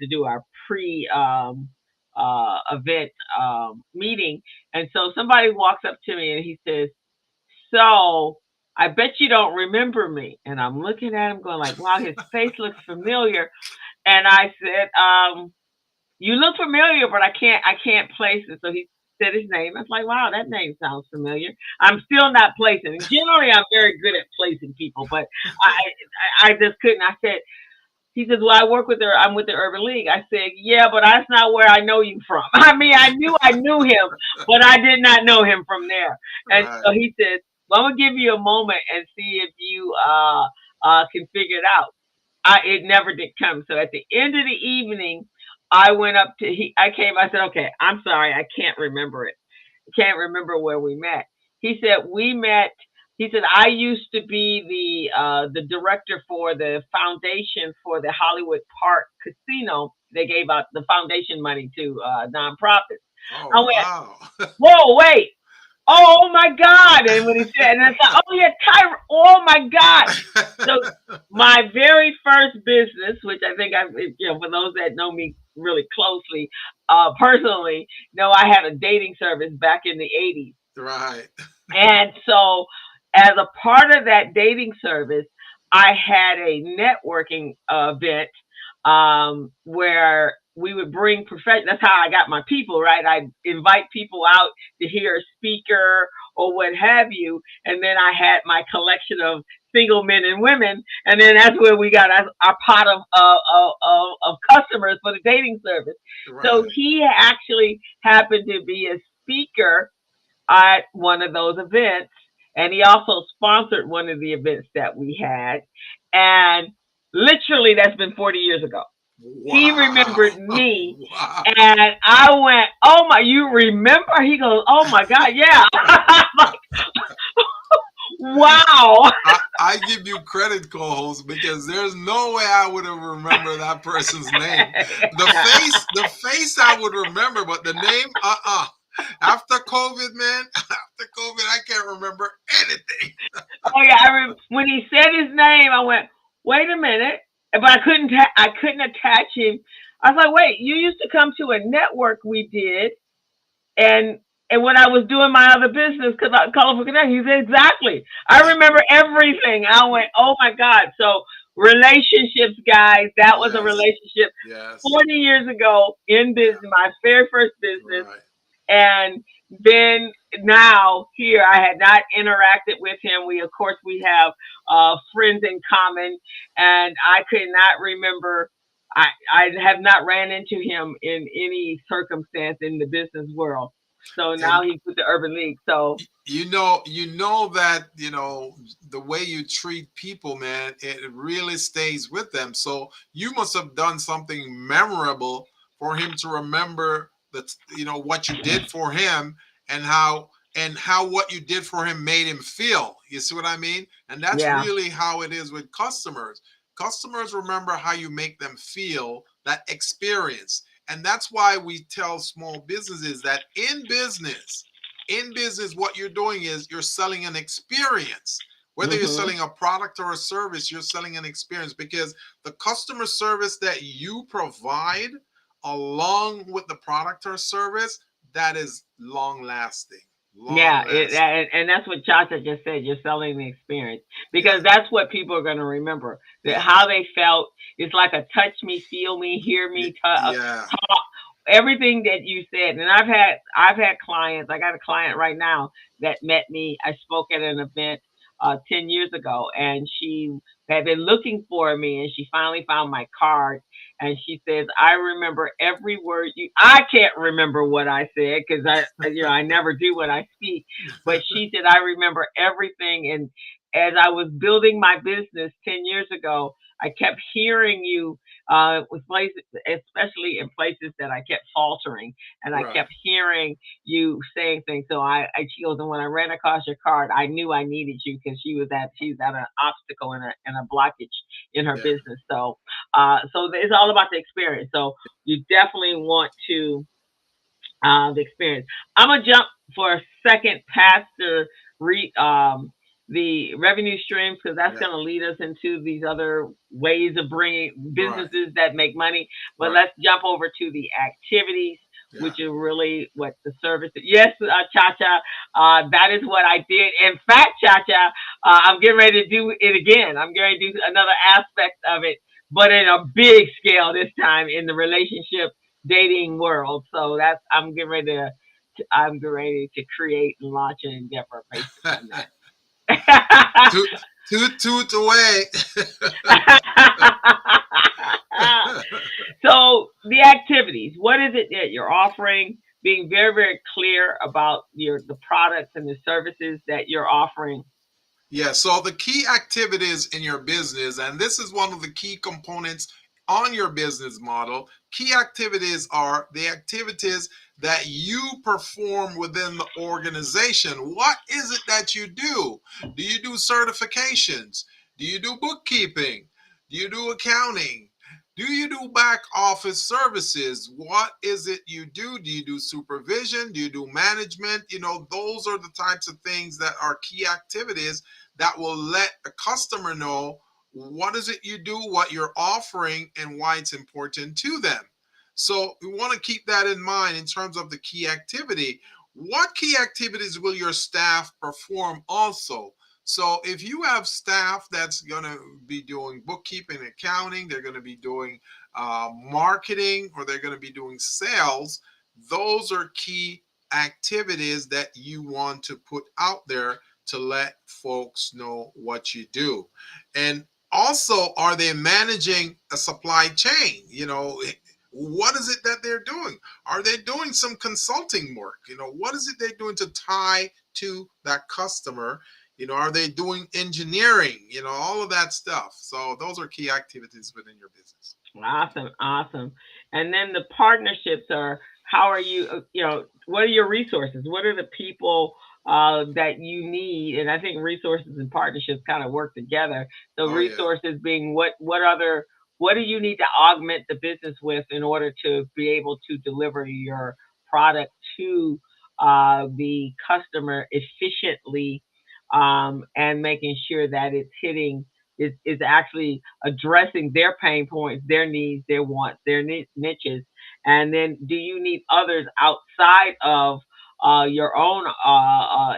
to do our pre event meeting. And so somebody walks up to me and he says, so I bet you don't remember me. And I'm looking at him going like, wow, his face looks familiar. And I said, you look familiar, but I can't place it. So he said his name. I was like, wow, that name sounds familiar. I'm still not placing. And generally, I'm very good at placing people, but I just couldn't. I said, He says, well, I work with her. I'm with the Urban League. I said, yeah, but that's not where I know you from. I mean, I knew him, but I did not know him from there. And Right. so he says, well, I'm going to give you a moment and see if you can figure it out. It never did come. So at the end of the evening, I went up to, I came, I said, okay, I'm sorry. I can't remember it. I can't remember where we met. He said, we met. He said, I used to be the director for the foundation for the Hollywood Park Casino. They gave out the foundation money to nonprofits. I Oh, went, wow. whoa, wait. Oh my God. And when he said, and I thought, oh yeah, Tyra, oh my God. So my very first business, which I think for those that know me really closely, personally, know I had a dating service back in the 80s. Right. And so as a part of that dating service, I had a networking event where we would bring professionals. That's how I got my people, right? I invite people out to hear a speaker or what have you. And then I had my collection of single men and women. And then that's where we got our pot of customers for the dating service. Right. So he actually happened to be a speaker at one of those events. And he also sponsored one of the events that we had. And literally, that's been 40 years ago. Wow. He remembered me. Wow. And I went, oh my, you remember? He goes, oh my God, yeah. Wow. I give you credit, co-host, because there's no way I would have remembered that person's name. The face I would remember, but the name, After COVID, man, I can't remember anything. Oh yeah, when he said his name, I went, wait a minute, but I couldn't attach him. I was like, wait, you used to come to a network we did, and when I was doing my other business, Colorful Connect, he said, exactly. I remember everything. I went, oh my God. So relationships, guys, that was a relationship 40 years ago in business, my very first business. Right. And then now here, I had not interacted with him. We have friends in common, and I could not remember. I have not ran into him in any circumstance in the business world. So now he's with the Urban League. So you know that the way you treat people, man, it really stays with them. So you must have done something memorable for him to remember that, what you did for him and how what you did for him made him feel. You see what I mean? And that's really how it is with customers. Customers remember how you make them feel, that experience. And that's why we tell small businesses that in business, what you're doing is you're selling an experience. Whether you're selling a product or a service, you're selling an experience, because the customer service that you provide along with the product or service, that is long lasting. And that's what Chacha just said. You're selling the experience, because that's what people are going to remember. How they felt. It's like a touch me, feel me, hear me, talk, everything that you said. And I've had clients. I got a client right now that met me. I spoke at an event 10 years ago, and she had been looking for me, and she finally found my card. And she says, I remember every word I can't remember what I said, because I never do when I speak. But she said, I remember everything. And as I was building my business 10 years ago, I kept hearing you with places, especially in places that I kept faltering, and I kept hearing you saying things. So she goes, and when I ran across your card, I knew I needed you, because she's at an obstacle and a blockage in her business. So it's all about the experience. So you definitely want to the experience. I'm gonna jump for a second past the revenue streams, because that's going to lead us into these other ways of bringing businesses that make money. But let's jump over to the activities, which is really what the service is. Yes, Chacha, that is what I did. In fact, Chacha, I'm getting ready to do it again. I'm going to do another aspect of it, but in a big scale this time in the relationship dating world. So I'm getting ready to create and launch an endeavor based on that. Toot away. the activities. What is it that you're offering? Being very, very clear about the products and the services that you're offering. Yeah, so the key activities in your business, and this is one of the key components on your business model. Key activities are the activities that you perform within the organization. What is it that you do? Do you do certifications? Do you do bookkeeping? Do you do accounting? Do you do back office services? What is it you do? Do you do supervision? Do you do management? Those are the types of things that are key activities that will let a customer know what is it you do, what you're offering, and why it's important to them. So we want to keep that in mind in terms of the key activity. What key activities will your staff perform also? So if you have staff that's going to be doing bookkeeping, accounting, they're going to be doing marketing, or they're going to be doing sales, those are key activities that you want to put out there to let folks know what you do. And also, are they managing a supply chain? What is it that they're doing? Are they doing some consulting work? What is it they're doing to tie to that customer? Are they doing engineering? All of that stuff. So those are key activities within your business. Awesome, awesome. And then the partnerships are, how are you, what are your resources? What are the people that you need? And I think resources and partnerships kind of work together. So Oh, yeah. resources being what do you need to augment the business with in order to be able to deliver your product to the customer efficiently, and making sure that it's hitting is actually addressing their pain points, their needs, their wants, their niches. And then, do you need others outside of your own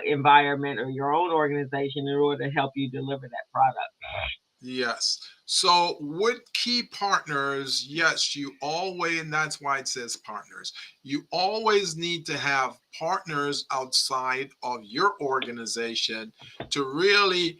environment or your own organization in order to help you deliver that product? Yes. So with key partners, yes, you always, and that's why it says partners. You always need to have partners outside of your organization to really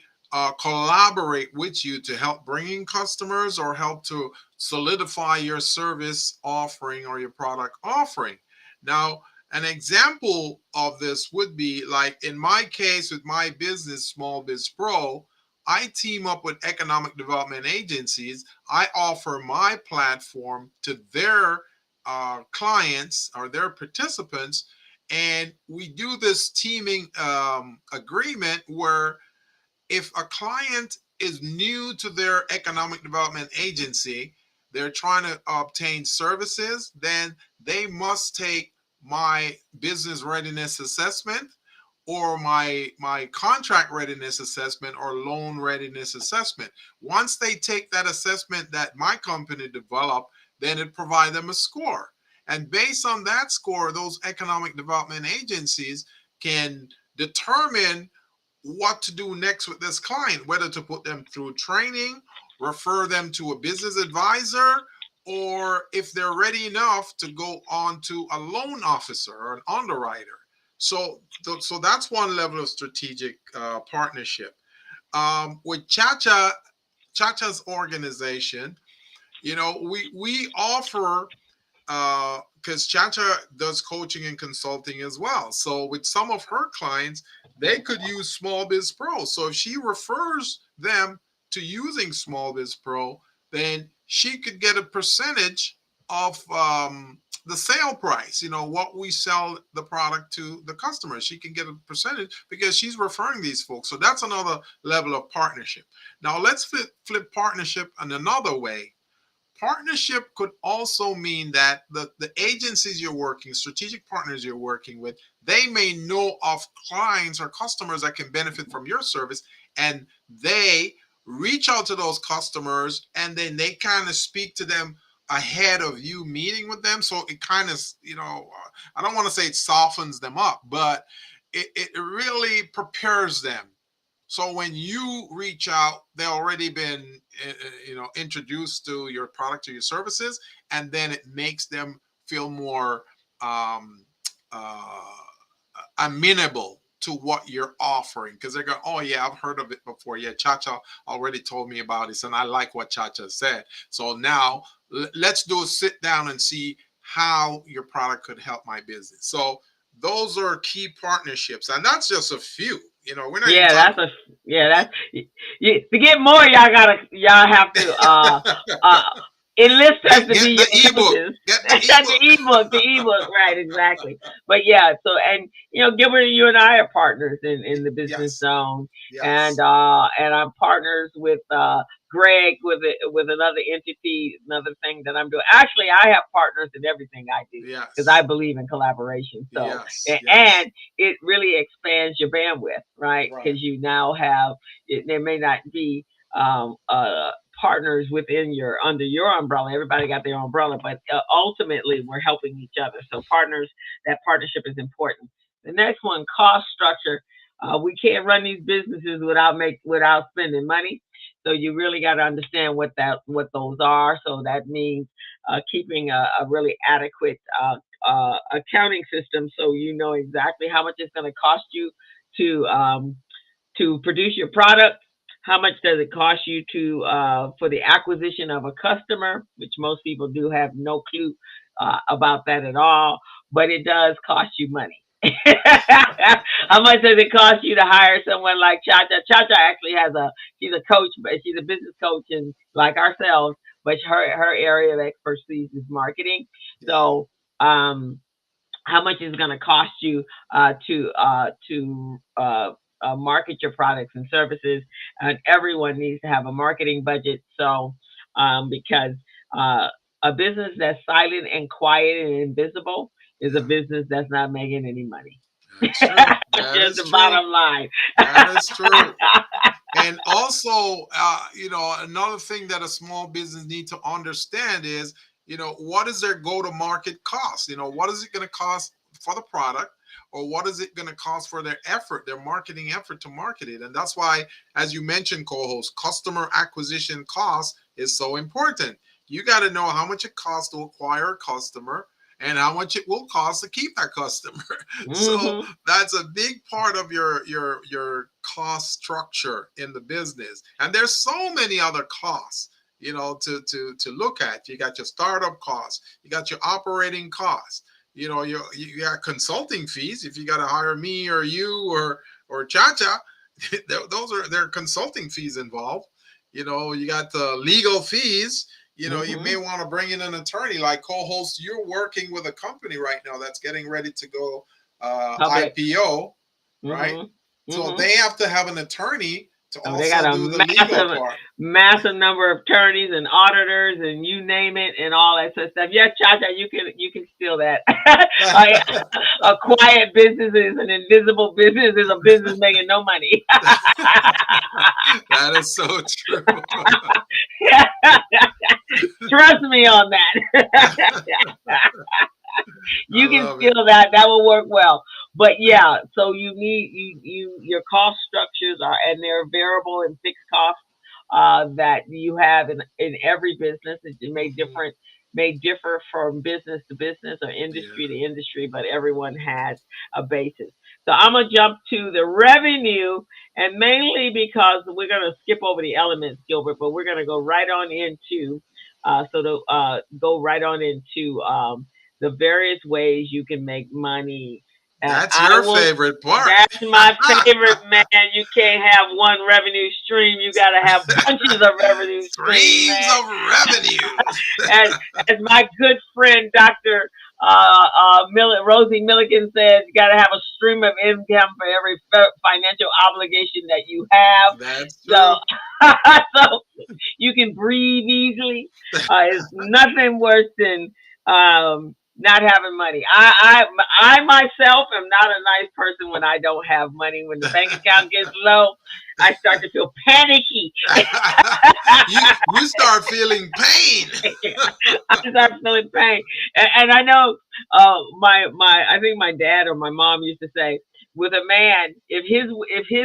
collaborate with you to help bring in customers or help to solidify your service offering or your product offering. Now, an example of this would be like in my case with my business, SmallBizPro. I team up with economic development agencies. I offer my platform to their clients or their participants, and we do this teaming agreement where if a client is new to their economic development agency, they're trying to obtain services, then they must take my business readiness assessment or my contract readiness assessment or loan readiness assessment. Once they take that assessment that my company developed, then it provides them a score. And based on that score, those economic development agencies can determine what to do next with this client, whether to put them through training, refer them to a business advisor, or if they're ready enough to go on to a loan officer or an underwriter. So that's one level of strategic partnership. With Chacha's organization, we offer because Chacha does coaching and consulting as well. So with some of her clients, they could use SmallBizPro. So if she refers them to using SmallBizPro, then she could get a percentage of the sale price, what we sell the product to the customer. She can get a percentage because she's referring these folks. So that's another level of partnership. Now let's flip partnership in another way. Partnership could also mean that the agencies you're working, strategic partners you're working with, they may know of clients or customers that can benefit from your service, and they reach out to those customers, and then they kind of speak to them ahead of you meeting with them. So it kind of, I don't want to say it softens them up, but it really prepares them. So when you reach out, they've already been, introduced to your product or your services, and then it makes them feel more amenable to what you're offering, because they're going, oh yeah, I've heard of it before. Yeah, Chacha already told me about this, and I like what Chacha said. So now let's do a sit down and see how your product could help my business. So those are key partnerships, and that's just a few. We're not even Yeah, talking. that's to get more. Y'all have to uh enlist us to Get be the your ebook. coaches. Get the That's ebook. the ebook, right? Exactly. But yeah, so and Gilbert, you and I are partners in the business Yes. zone, Yes. and I'm partners with Greg with another entity, another thing that I'm doing. Actually, I have partners in everything I do because I Yes. believe in collaboration. So Yes. Yes. and it really expands your bandwidth, right? Right. Because you now have there may not be partners within your under your umbrella. Everybody got their umbrella, but ultimately we're helping each other. So that partnership is important. The next one, cost structure. We can't run these businesses without spending money. So you really got to understand what those are. So that means keeping a really adequate accounting system, so you know exactly how much it's going to cost you to produce your product. How much does it cost you to for the acquisition of a customer, which most people do have no clue about that at all, but it does cost you money. How much does it cost you to hire someone like Chacha? Chacha actually she's a coach, but she's a business coach, and like ourselves, but her area of expertise is marketing. Yeah. So, how much is going to cost you to market your products and services? And everyone needs to have a marketing budget. So, because a business that's silent and quiet and invisible is a Yeah. business that's not making any money. That's true. That's That just is the true. bottom line. That is true. And also, another thing that a small business need to understand is, what is their go-to-market cost? What is it going to cost for the product, or what is it going to cost for their effort, their marketing effort to market it? And that's why, as you mentioned, co-host, customer acquisition cost is so important. You got to know how much it costs to acquire a customer and how much it will cost to keep that customer. So Hmm. that's a big part of your cost structure in the business. And there's so many other costs, to look at. You got your startup costs, you got your operating costs, you got consulting fees. If you got to hire me or you or Chacha, there are consulting fees involved. You got the legal fees. You may Hmm. want to bring in an attorney. Like co-host, you're working with a company right now that's getting ready to go Public. IPO, right? Hmm. So Hmm. they have to have an attorney to Oh, they got also a do the legal massive, part. massive number of attorneys and auditors and you name it and all that sort of stuff. Yeah, Chacha, you can steal that. A quiet business is an invisible business is a business making no money. That is so true. Trust me on that. I You can love it. steal that. That will work well. But yeah, so you need your cost structures are and they're variable and fixed costs that you have in every business. It Mhm. may differ from business to business or industry to Yeah. industry, but everyone has a basis. So I'm gonna jump to the revenue, and mainly because we're gonna skip over the elements, Gilbert, but we're gonna go right on into go right on into the various ways you can make money. And That's your favorite part. that's my favorite, man. You can't have one revenue stream. You got to have bunches of revenue streams, Streams man. of revenues. as, as my good friend, Dr. Rosie Milligan says, you got to have a stream of income for every financial obligation that you have. That's So, true. so you can breathe easily. It's nothing worse than not having money. I myself am not a nice person when I don't have money. When the bank account gets low, I start to feel panicky. You start feeling pain. I start feeling pain, and I know I think my dad or my mom used to say, with a man, if his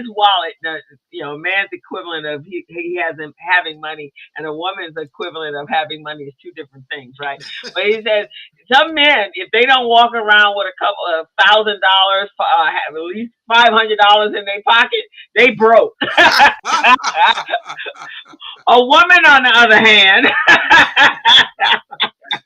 wallet, a man's equivalent of he has him having money, and a woman's equivalent of having money is two different things, right? But he says some men, if they don't walk around with a couple of $1,000, have at least $500 in their pocket, they broke. A woman, on the other hand,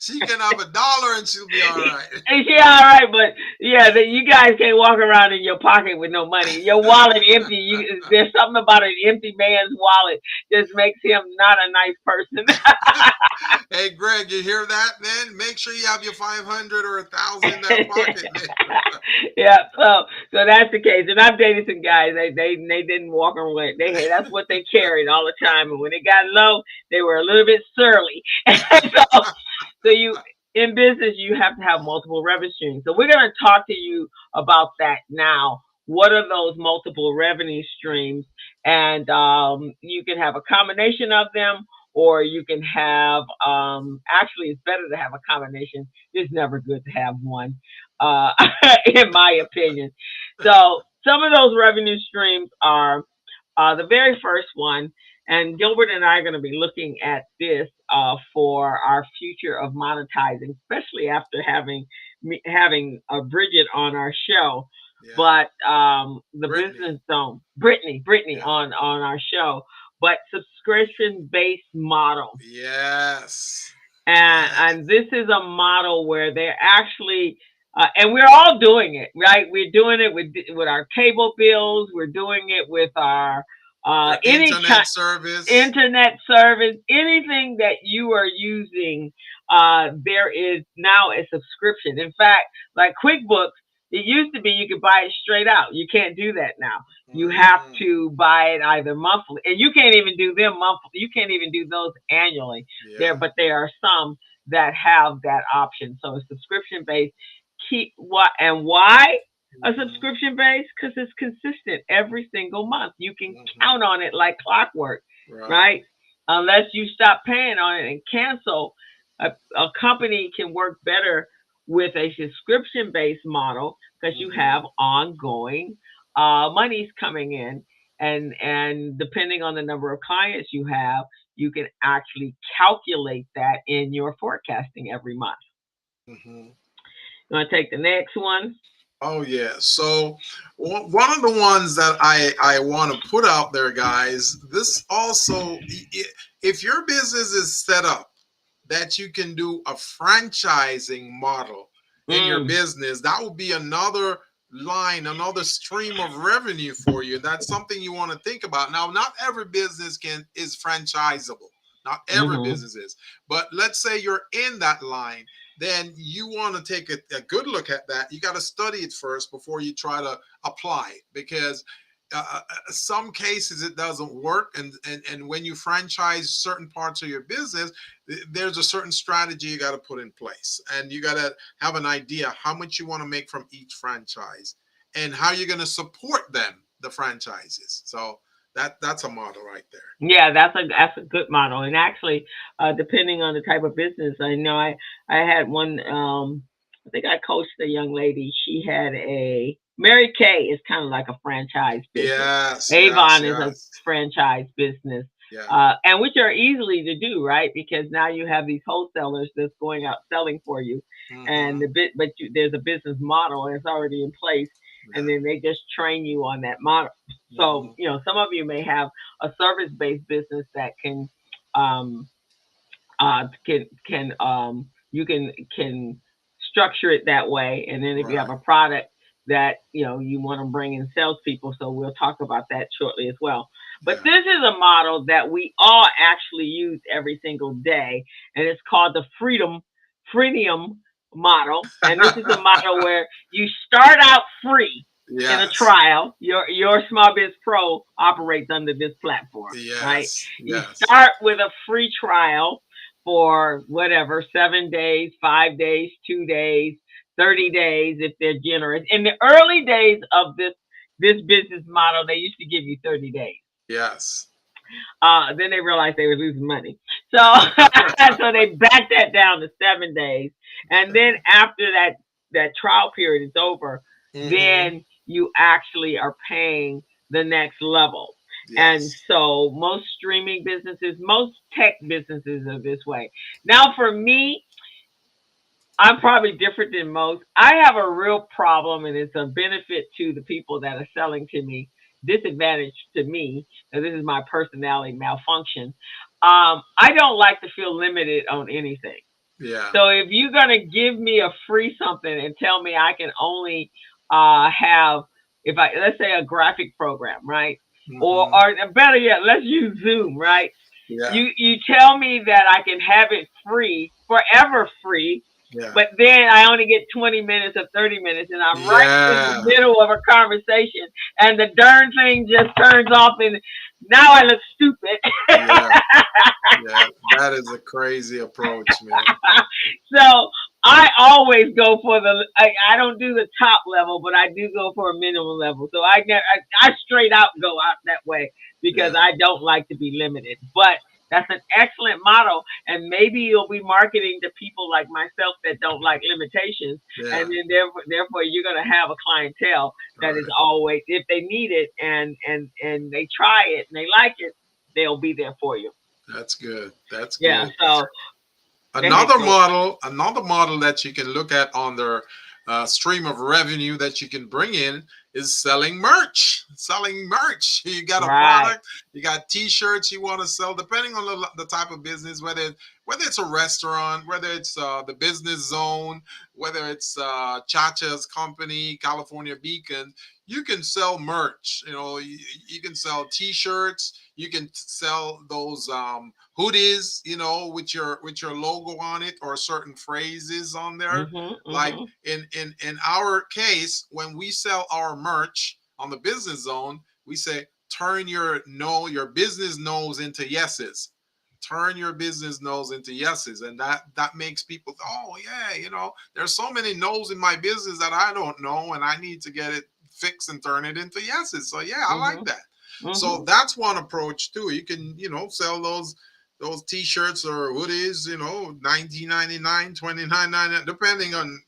She can have $1 and she'll be all right. And she all right, but yeah, you guys can't walk around in your pocket with no money. Your wallet empty. There's something about an empty man's wallet just makes him not a nice person. Hey, Greg, you hear that, man? Make sure you have your 500 or 1,000 in that pocket, man. Yeah, so that's the case. And I've dated some guys. They didn't walk away. That's what they carried all the time. And when it got low, they were a little bit surly. So you in business, you have to have multiple revenue streams. So we're going to talk to you about that now. What are those multiple revenue streams? And you can have a combination of them, or you can have, actually, it's better to have a combination. It's never good to have one, in my opinion. So some of those revenue streams are the very first one, and Gilbert and I are going to be looking at this for our future of monetizing, especially after having Bridget on our show. Yeah. But the Brittany. business zone, Brittany Yeah. on our show, but subscription-based model. Yes. And this is a model where they're actually, and we're all doing it, right? We're doing it with our cable bills. We're doing it with our internet service, anything that you are using. There is now a subscription. In fact, like QuickBooks, it used to be you could buy it straight out. You can't do that now. You have to buy it either monthly, and you can't even do them monthly. You can't even do those annually. Yeah. But there are some that have that option. So it's subscription based. Why a subscription base? Because it's consistent every single month. You can count on it like clockwork, right? Unless you stop paying on it and cancel, a company can work better with a subscription-based model because you have ongoing monies coming in, and depending on the number of clients you have, you can actually calculate that in your forecasting every month. You want to take the next one? Oh yeah. So one of the ones that I want to put out there, guys, this also, if your business is set up that you can do a franchising model in your business, that will be another line, another stream of revenue for you. That's something you want to think about. Now, not every business is franchisable. Not every business is. But let's say you're in that line, then you want to take a good look at that. You got to study it first before you try to apply it, because some cases it doesn't work, and when you franchise certain parts of your business, there's a certain strategy you got to put in place, and you got to have an idea how much you want to make from each franchise and how you're going to support them, the franchises. So that's a model right there. Yeah, that's a good model. And actually, depending on the type of business, I know I had one. I think I coached a young lady. She had Mary Kay is kind of like a franchise business. Yes. Avon is a franchise business. Yeah. And which are easily to do, right? Because now you have these wholesalers that's going out selling for you, and there's a business model and it's already in place, and then they just train you on that model. So some of you may have a service-based business that can structure it that way, and then if you have a product that you want to bring in salespeople, so we'll talk about that shortly as well. But this is a model that we all actually use every single day, and it's called the freemium model. And this is a model where you start out free in a trial. Your SmallBizPro operates under this platform, right? You start with a free trial for whatever, 7 days, 5 days, 2 days, 30 days if they're generous. In the early days of this business model, they used to give you 30 days. Yes. Then they realized they were losing money. So so they backed that down to 7 days. And then after that trial period is over, then you actually are paying the next level. Yes. And so most streaming businesses, most tech businesses are this way. Now for me, I'm probably different than most. I have a real problem, and it's a benefit to the people that are selling to me, disadvantage to me, and this is my personality malfunction. I don't like to feel limited on anything. Yeah. So if you're gonna give me a free something and tell me I can only have, if I, let's say, a graphic program, right? Hmm. Or better yet, let's use Zoom, right? Yeah. You tell me that I can have it free, forever free, Yeah. but then I only get 20 minutes or 30 minutes, and I'm right in the Yeah. middle of a conversation, and the darn thing just turns off, and now I look stupid. Yeah. Yeah. That is a crazy approach, man. So I always go for I don't do the top level, but I do go for a minimum level. So I straight out go out that way because Yeah. I don't like to be limited. But that's an excellent model, and maybe you'll be marketing to people like myself that don't like limitations, and Yeah. then therefore you're going to have a clientele All that is right. always, if they need it and they try it and they like it, they'll be there for you. That's good. That's Yeah. good. So go ahead, Coach. Another model that you can look at on their stream of revenue that you can bring in is selling merch. Selling merch. You got a Right. product, you got T-shirts you want to sell, depending on the type of business, whether it's a restaurant, whether it's the business zone, whether it's Chacha's company, California Beacon. You can sell merch. You can sell T-shirts. You can sell those hoodies, with your logo on it or certain phrases on there. Mhm. Like Mhm. in our case, when we sell our merch on the business zone, we say turn your no your business no's into yeses. Turn your business no's into yeses, and that makes people, oh yeah, there's so many no's in my business that I don't know, and I need to get it fixed and turn it into yeses. So yeah, I like Mhm. that. So Mhm. that's one approach too. You can, sell those t-shirts or hoodies, 19.99, 29.99, depending on,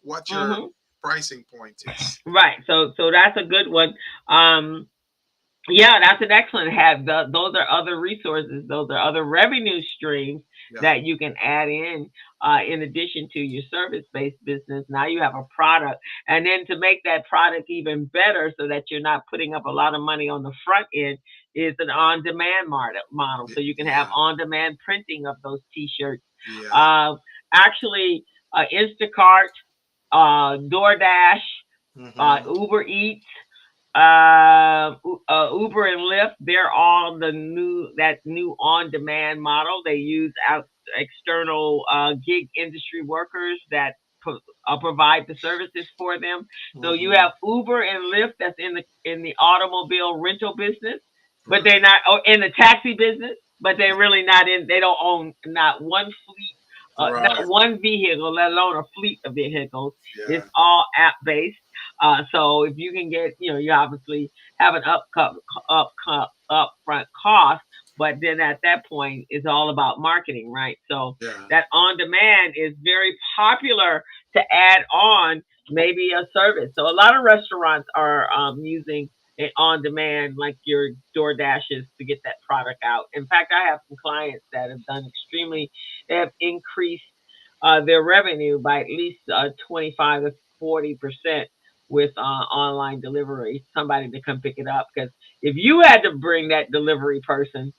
what your Mhm. pricing point is. Right. So that's a good one. Um, yeah, that's an excellent have. Those are other resources. Those are other revenue streams Yeah. that you can add in addition to your service-based business. Now you have a product, and then to make that product even better, so that you're not putting up a lot of money on the front end, is an on-demand model. So you can have Yeah. on-demand printing of those T-shirts. Yeah. Uh, Actually, Instacart, DoorDash, Hmm. Uber Eats, Uber and Lyft, they're all that new on-demand model. They use external gig industry workers that provide the services for them. So you Hmm. have Uber and Lyft that's in the automobile rental business, but they're Right. not in the taxi business. But they're really not in. They don't own not one fleet, not Right. one vehicle, let alone a fleet of vehicles. Yeah. It's all app based. So if you can get, you obviously have an upfront cost, but then at that point, it's all about marketing, right? So Yeah. that on demand is very popular to add on maybe a service. So a lot of restaurants are using it on demand, like your Door Dashes, to get that product out. In fact, I have some clients that have they have increased their revenue by at least 25 to 40% with online delivery, somebody to come pick it up. Because if you had to bring that delivery person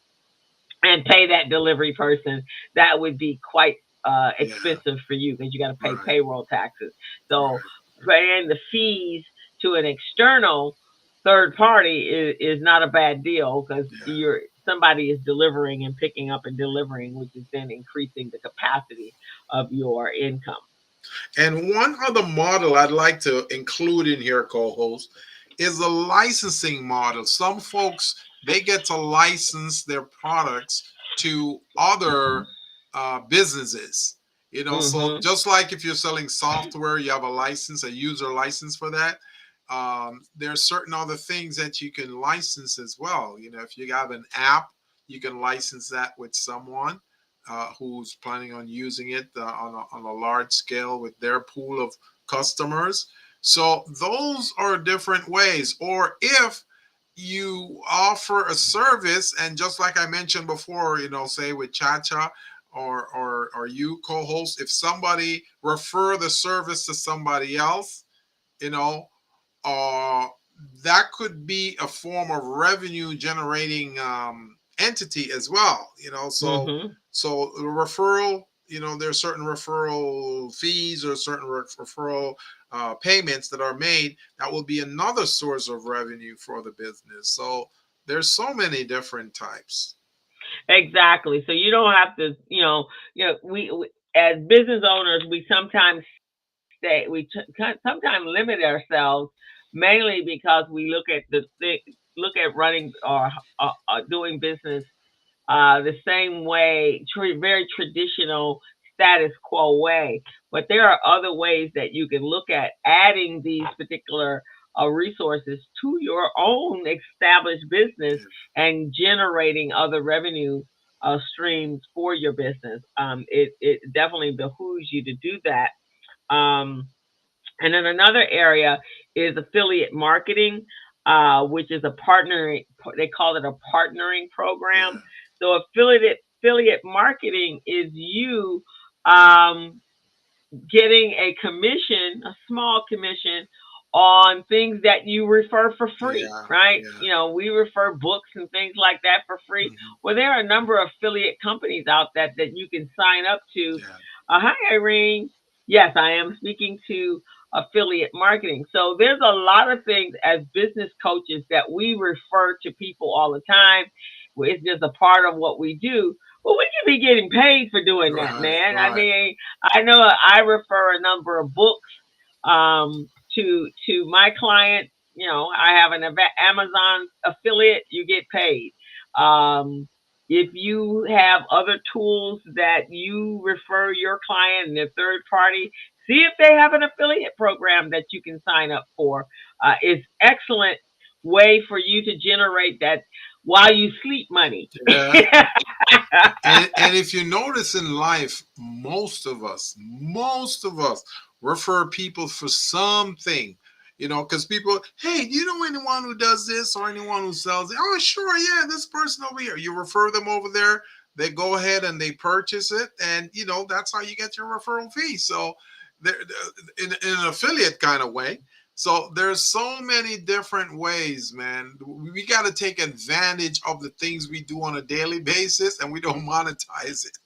and pay that delivery person, that would be quite Yeah. expensive for you because you got to pay Right. payroll taxes. So Right. paying the fees to an external third party is not a bad deal because Yeah. somebody is delivering and picking up and delivering, which is then increasing the capacity of your income. And one other model I'd like to include in here, co-host, is the licensing model. Some folks, they get to license their products to other businesses. So Hmm. just like if you're selling software, you have a license, a user license for that. There's certain other things that you can license as well. If you have an app, you can license that with someone who's planning on using it on a large scale with their pool of customers. So those are different ways. Or if you offer a service, and just like I mentioned before, say with Chacha or you co-host, if somebody refer the service to somebody else, you know, uh, that could be a form of revenue generating entity as well. So Hmm. the referral there's certain referral fees or certain referral payments that are made. That will be another source of revenue for the business. So there's so many different types. Exactly. So you don't have to, we as business owners, we sometimes sometimes limit ourselves mainly because we look at running or doing business the same way, very traditional status quo way. But there are other ways that you can look at adding these particular resources to your own established business and generating other revenue streams for your business. It definitely behooves you to do that. Um, and then another area is affiliate marketing, which is a partnering. They call it a partnering program. Yeah. So affiliate marketing is you um, getting a commission, a small commission on things that you refer for free, Yeah. right? Yeah. We refer books and things like that for free. Mhm. Well, there are a number of affiliate companies out that you can sign up to. Yeah. Hi, Irene. Yes, I am speaking to affiliate marketing. So there's a lot of things as business coaches that we refer to people all the time. It's just a part of what we do. Well, we can be getting paid for doing that, Right. man. I Right. mean, I know I refer a number of books to my clients. I have an Amazon affiliate. You get paid. Um, if you have other tools that you refer your client and a third party, see if they have an affiliate program that you can sign up for. It's excellent way for you to generate that while you sleep money. Yeah. And if you notice in life, most of us refer people for something, because people, hey, do you know anyone who does this or anyone who sells it? Oh, sure, yeah, this person over here. You refer them over there, they go ahead and they purchase it, and that's how you get your referral fee. So, there, in an affiliate kind of way. So there's so many different ways, man. We got to take advantage of the things we do on a daily basis, and we don't monetize it.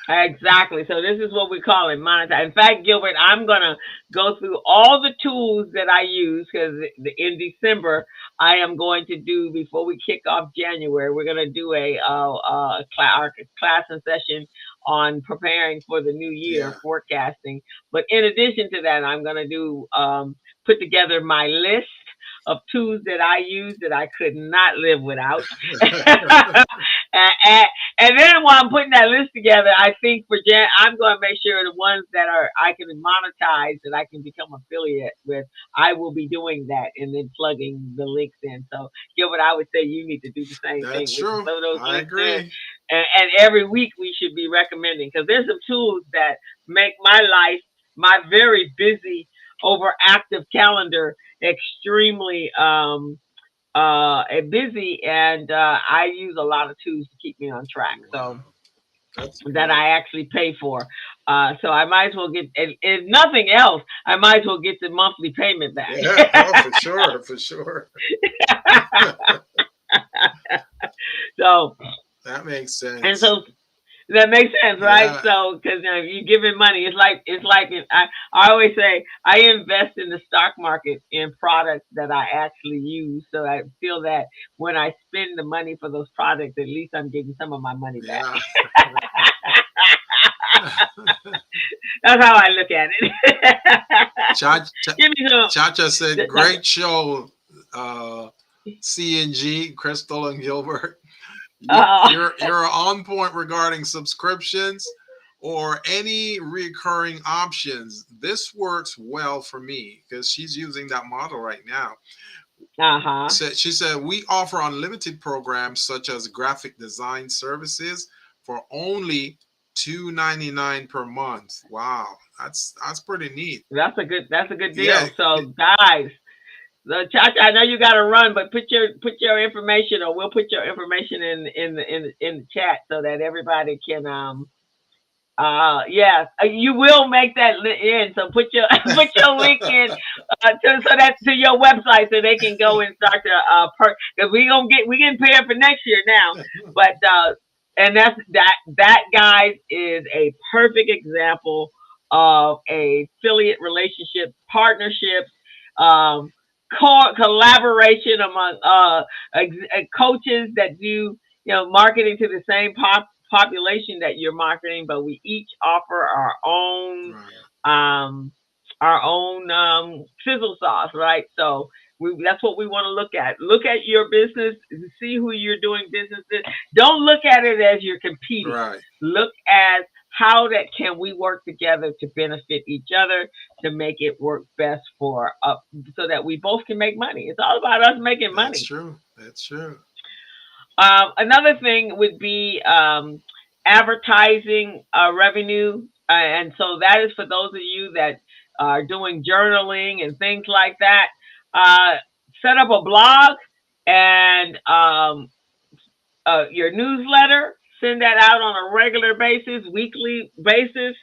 Exactly. So this is what we call it monetize. In fact, Gilbert, I'm gonna go through all the tools that I use because in December I am going to do before we kick off January. We're gonna do our class and session on preparing for the new year, Yeah. forecasting. But in addition to that, I'm gonna do put together my list of tools that I use that I could not live without. and, and then while I'm putting that list together, I think for Jan, I'm going to make sure the ones that are I can monetize that I can become affiliate with, I will be doing that and then plugging the links in. So, Gilbert, I would say you need to do the same thing That's with true. some of those I links in. agree. And every week we should be recommending because there's some tools that make my life, my very busy, overactive calendar extremely busy, and I use a lot of tools to keep me on track. So Wow. That's that great. I actually pay for. So I might as well get, if nothing else, I might as well get the monthly payment back. Yeah, oh, for sure, for sure. So, That makes and sense. so that makes sense, right? Yeah. So, because you giving money, it's like I always say I invest in the stock market in products that I actually use. So I feel that when I spend the money for those products, at least I'm getting some of my money back. Yeah. That's how I look at it. Cha- Give me some. Chacha said, great show, C&G, Crystal and Gilbert. You're on point regarding subscriptions or any recurring options. This works well for me because she's using that model right now. Uh-huh. She said, we offer unlimited programs such as graphic design services for only $2.99 per month. Wow, that's pretty neat. That's a good Yeah, deal. So guys, Chacha, I know you got to run, but put your information, or we'll put your information in the chat so that everybody can yes, you will make that in. So put your put your link in to your website so they can go and start to because we getting paid for next year now, but And that guys is a perfect example of a affiliate relationship, partnerships, um, collaboration among coaches that do marketing to the same population that you're marketing, but we each offer Right. um, our own sizzle sauce, right? So that's what we want to look at. Look at your business, see who you're doing business with. Don't look at it as you're competing. Right. Look at how that can we work together to benefit each other to make it work best for so that we both can make money. It's all about us making That's money. true. That's true. Another thing would be advertising revenue. And so that is for those of you that are doing journaling and things like that. Uh, Set up a blog and your newsletter, send that out on a regular basis, weekly basis,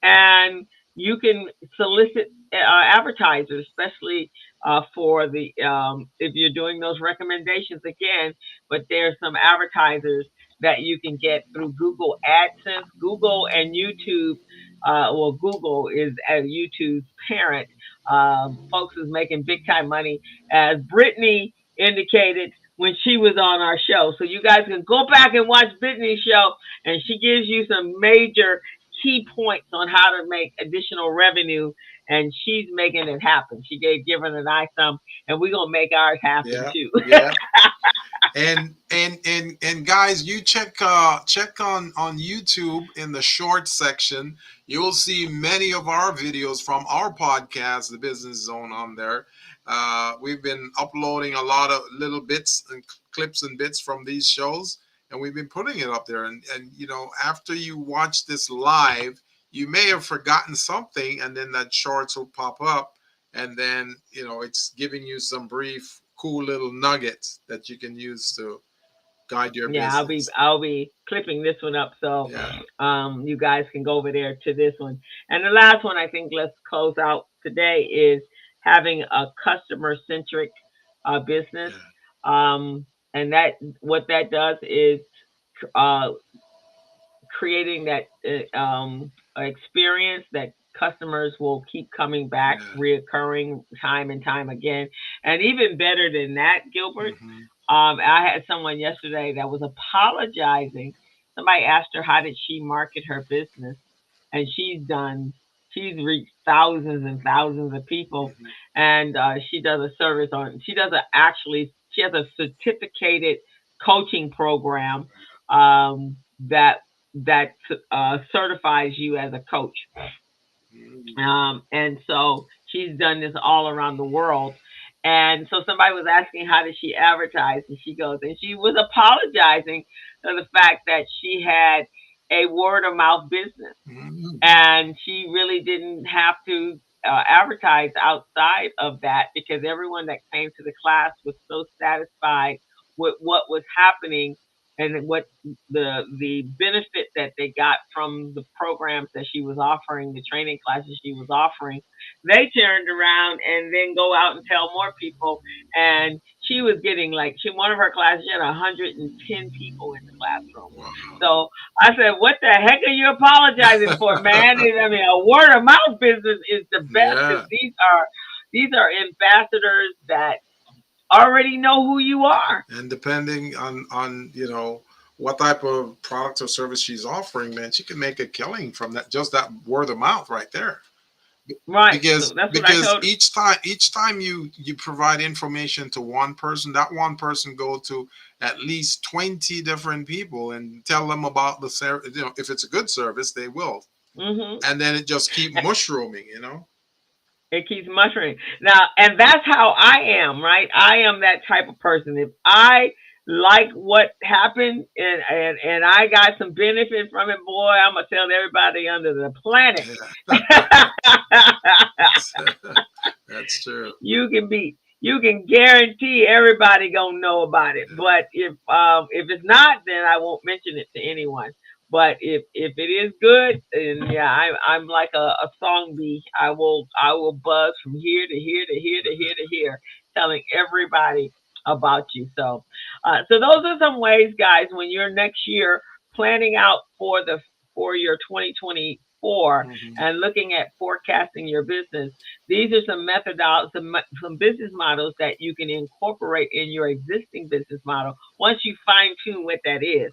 and you can solicit advertisers, especially for the if you're doing those recommendations again. But there's some advertisers that you can get through Google AdSense, Google and YouTube. Well, Google is YouTube's parent. Folks is making big time money, as Brittany indicated when she was on our show. So you guys can go back and watch Brittany's show, and she gives you some major key points on how to make additional revenue, and she's making it happen. She gave Given and I some, and we're gonna make ours happen Yeah. too. Yeah. And guys, you check on YouTube in the short section. You will see many of our videos from our podcast, The Business Zone, on there. We've been uploading a lot of little bits and clips and bits from these shows, and we've been putting it up there. And after you watch this live, you may have forgotten something, and then that shorts will pop up, and then it's giving you some brief cool little nuggets that you can use to guide your Yeah, business. I'll be clipping this one up so Yeah. you guys can go over there to this one. And the last one I think let's close out today is having a customer centric business. Yeah. And that what that does is uh, creating that experience that customers will keep coming back, Yeah. reoccurring time and time again. And even better than that, Gilbert, Hmm. I had someone yesterday that was apologizing. Somebody asked her how did she market her business, and she's reached thousands and thousands of people, Hmm. and she does a service on. She has a certificated coaching program that certifies you as a coach. And so she's done this all around the world. And so somebody was asking how did she advertise, and she goes, and she was apologizing for the fact that she had a word of mouth business, Hmm. and she really didn't have to advertise outside of that because everyone that came to the class was so satisfied with what was happening and what the benefit that they got from the programs that she was offering, the training classes she was offering. They turned around and then go out and tell more people, and she was getting like one of her classes, she had 110 people in the classroom. Wow. So I said, "What the heck are you apologizing for, man?" I mean, a word of mouth business is the best Yeah. because these are ambassadors that already know who you are. And depending on what type of product or service she's offering, man, she can make a killing from that, just that word of mouth right there. Right. So because that's what I because told her. each time you provide information to one person, that one person go to at least 20 different people and tell them about the service. If it's a good service, they will, Hmm. and then it just keep mushrooming. It keeps mushrooming. Now, and that's how I am, right? I am that type of person. If I like what happened and I got some benefit from it, boy, I'm gonna tell everybody under the planet. Yeah. That's true. You can guarantee everybody gonna know about it. Yeah. But if it's not, then I won't mention it to anyone. But if it is good, then yeah, I'm like a song bee. I will buzz from here to here to here to here to here, telling everybody about you. So those are some ways, guys. When you're next year planning out for your 2024 and looking at forecasting your business, these are some some business models that you can incorporate in your existing business model. Once you fine tune what that is,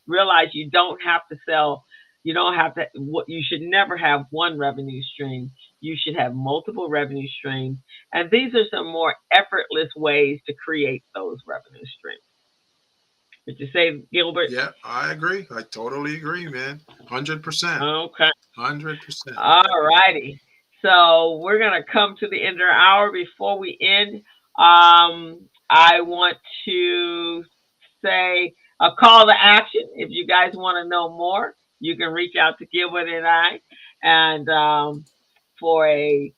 realize you don't have to sell. You don't have to. You should never have one revenue stream. You should have multiple revenue streams, and these are some more effortless ways to create those revenue streams. Would you say, Gilbert? Yeah, I agree. I totally agree, man. 100%. Okay. 100%. All righty. So we're going to come to the end of our hour. Before we end, I want to say a call to action. If you guys want to know more, you can reach out to Gilbert and I, and for a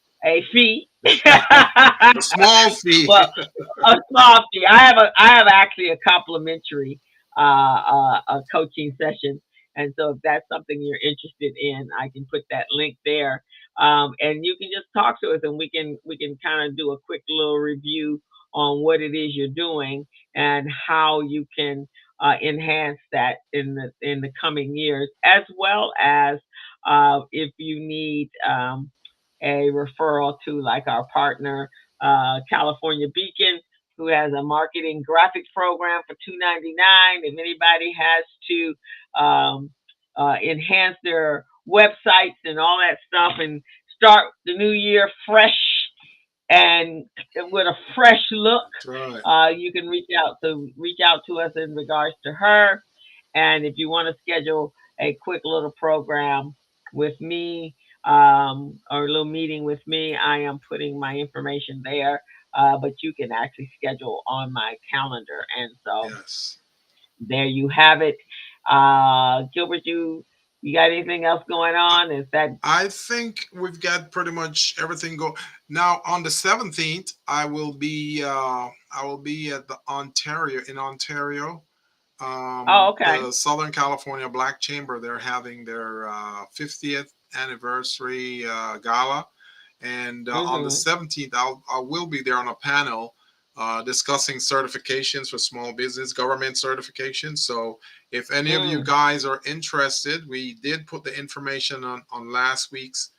fee. A small fee. Well, a small fee. I have actually a complimentary a coaching session, and so if that's something you're interested in, I can put that link there, and you can just talk to us, and we can kind of do a quick little review on what it is you're doing and how you can enhance that in the coming years, as well as if you need a referral to like our partner, California Beacon, who has a marketing graphics program for $2.99. If anybody has to enhance their websites and all that stuff and start the new year fresh and with a fresh look, you can reach out to us in regards to her. And if you want to schedule a quick little program with me, or a little meeting with me, I am putting my information there. But you can actually schedule on my calendar. And so there you have it. Gilbert, you got anything else going on? Is that? I think we've got pretty much everything go. Now on the 17th, I will be at the Ontario. Okay. The Southern California Black Chamber. They're having their 50th anniversary gala. And on the 17th, I will be there on a panel discussing certifications for small business, government certifications. So if any of you guys are interested, we did put the information on last week's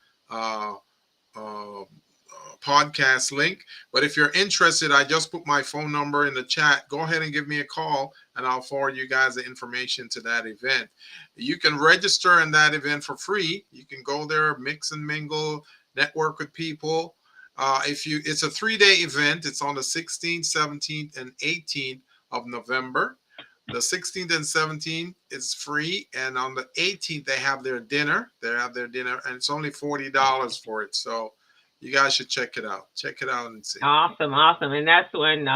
podcast link. But if you're interested, I just put my phone number in the chat. Go ahead and give me a call, and I'll forward you guys the information to that event. You can register in that event for free. You can go there, mix and mingle, network with people. It's a 3-day event. It's on the 16th, 17th, and 18th of November. The 16th and 17th is free, and on the 18th they have their dinner. And it's only $40 for it. So you guys should check it out. Check it out and see. Awesome. And that's when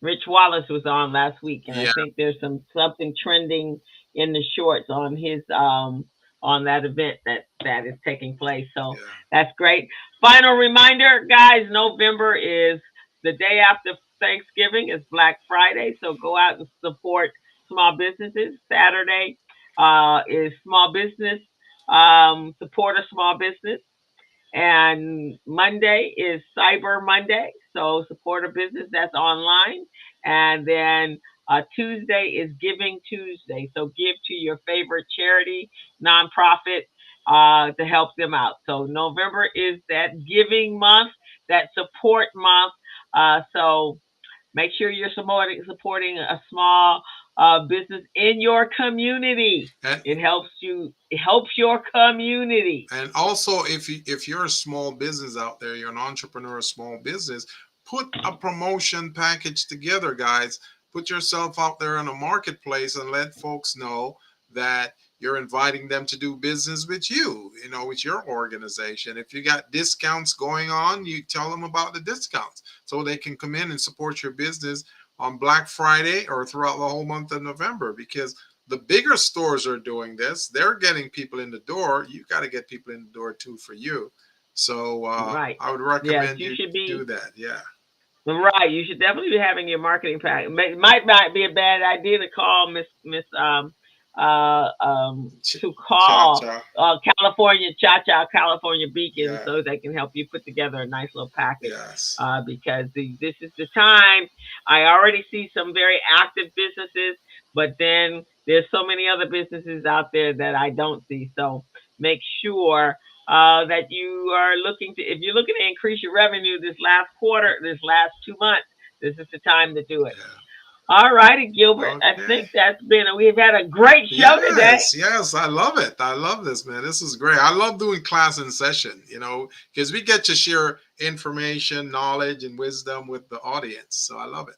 Rich Wallace was on last week, and I think there's something trending in the shorts on his on that event that is taking place. So that's great. Final reminder, guys, November is the day after Thanksgiving. It's Black Friday. So go out and support small businesses. Saturday is small business, support a small business. And Monday is Cyber Monday. So support a business that's online. And then Tuesday is Giving Tuesday. So give to your favorite charity, nonprofit, to help them out. So November is that giving month, that support month. So make sure you're supporting a small business in your community. It helps your community. And also, if you're a small business out there, you're an entrepreneur, a small business, put a promotion package together, guys. Put yourself out there in a marketplace and let folks know that you're inviting them to do business with you, with your organization. If you got discounts going on, you tell them about the discounts so they can come in and support your business on Black Friday or throughout the whole month of November, because the bigger stores are doing this. They're getting people in the door. You got to get people in the door too for you. So I would recommend you do that. Yeah. Right. You should definitely be having your marketing pack. It might not be a bad idea to call California Beacon, so they can help you put together a nice little package. Yes. Because this is the time. I already see some very active businesses, but then There's so many other businesses out there that I don't see. So make sure that you are looking to, if you're looking to increase your revenue this last quarter, this last 2 months, this is the time to do it. Yeah. All righty, Gilbert. Okay. I think we've had a great show today. Yes, I love it. I love this, man. This is great. I love doing class in session, because we get to share information, knowledge, and wisdom with the audience. So I love it.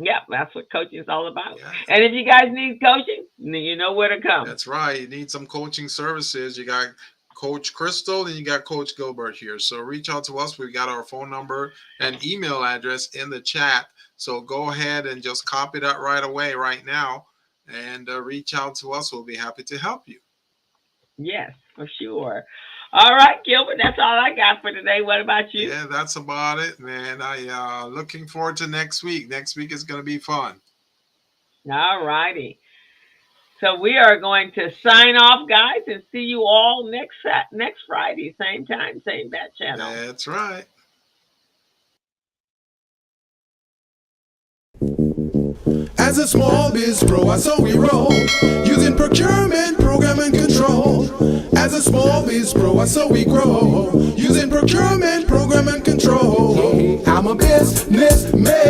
Yeah, that's what coaching is all about. Yeah. And if you guys need coaching, you know where to come. That's right. You need some coaching services. You got Coach Crystal and you got Coach Gilbert here. So reach out to us. We've got our phone number and email address in the chat. So go ahead and just copy that right away, right now, and reach out to us. We'll be happy to help you. Yes, for sure. All right, Gilbert, that's all I got for today. What about you? Yeah, that's about it, man. I looking forward to next week. Next week is going to be fun. All righty. So we are going to sign off, guys, and see you all next Friday, same time, same bat channel. That's right. As a small biz pro, so we roll, using procurement, program, and control. As a small biz pro, so we grow, using procurement, program, and control. I'm a businessman.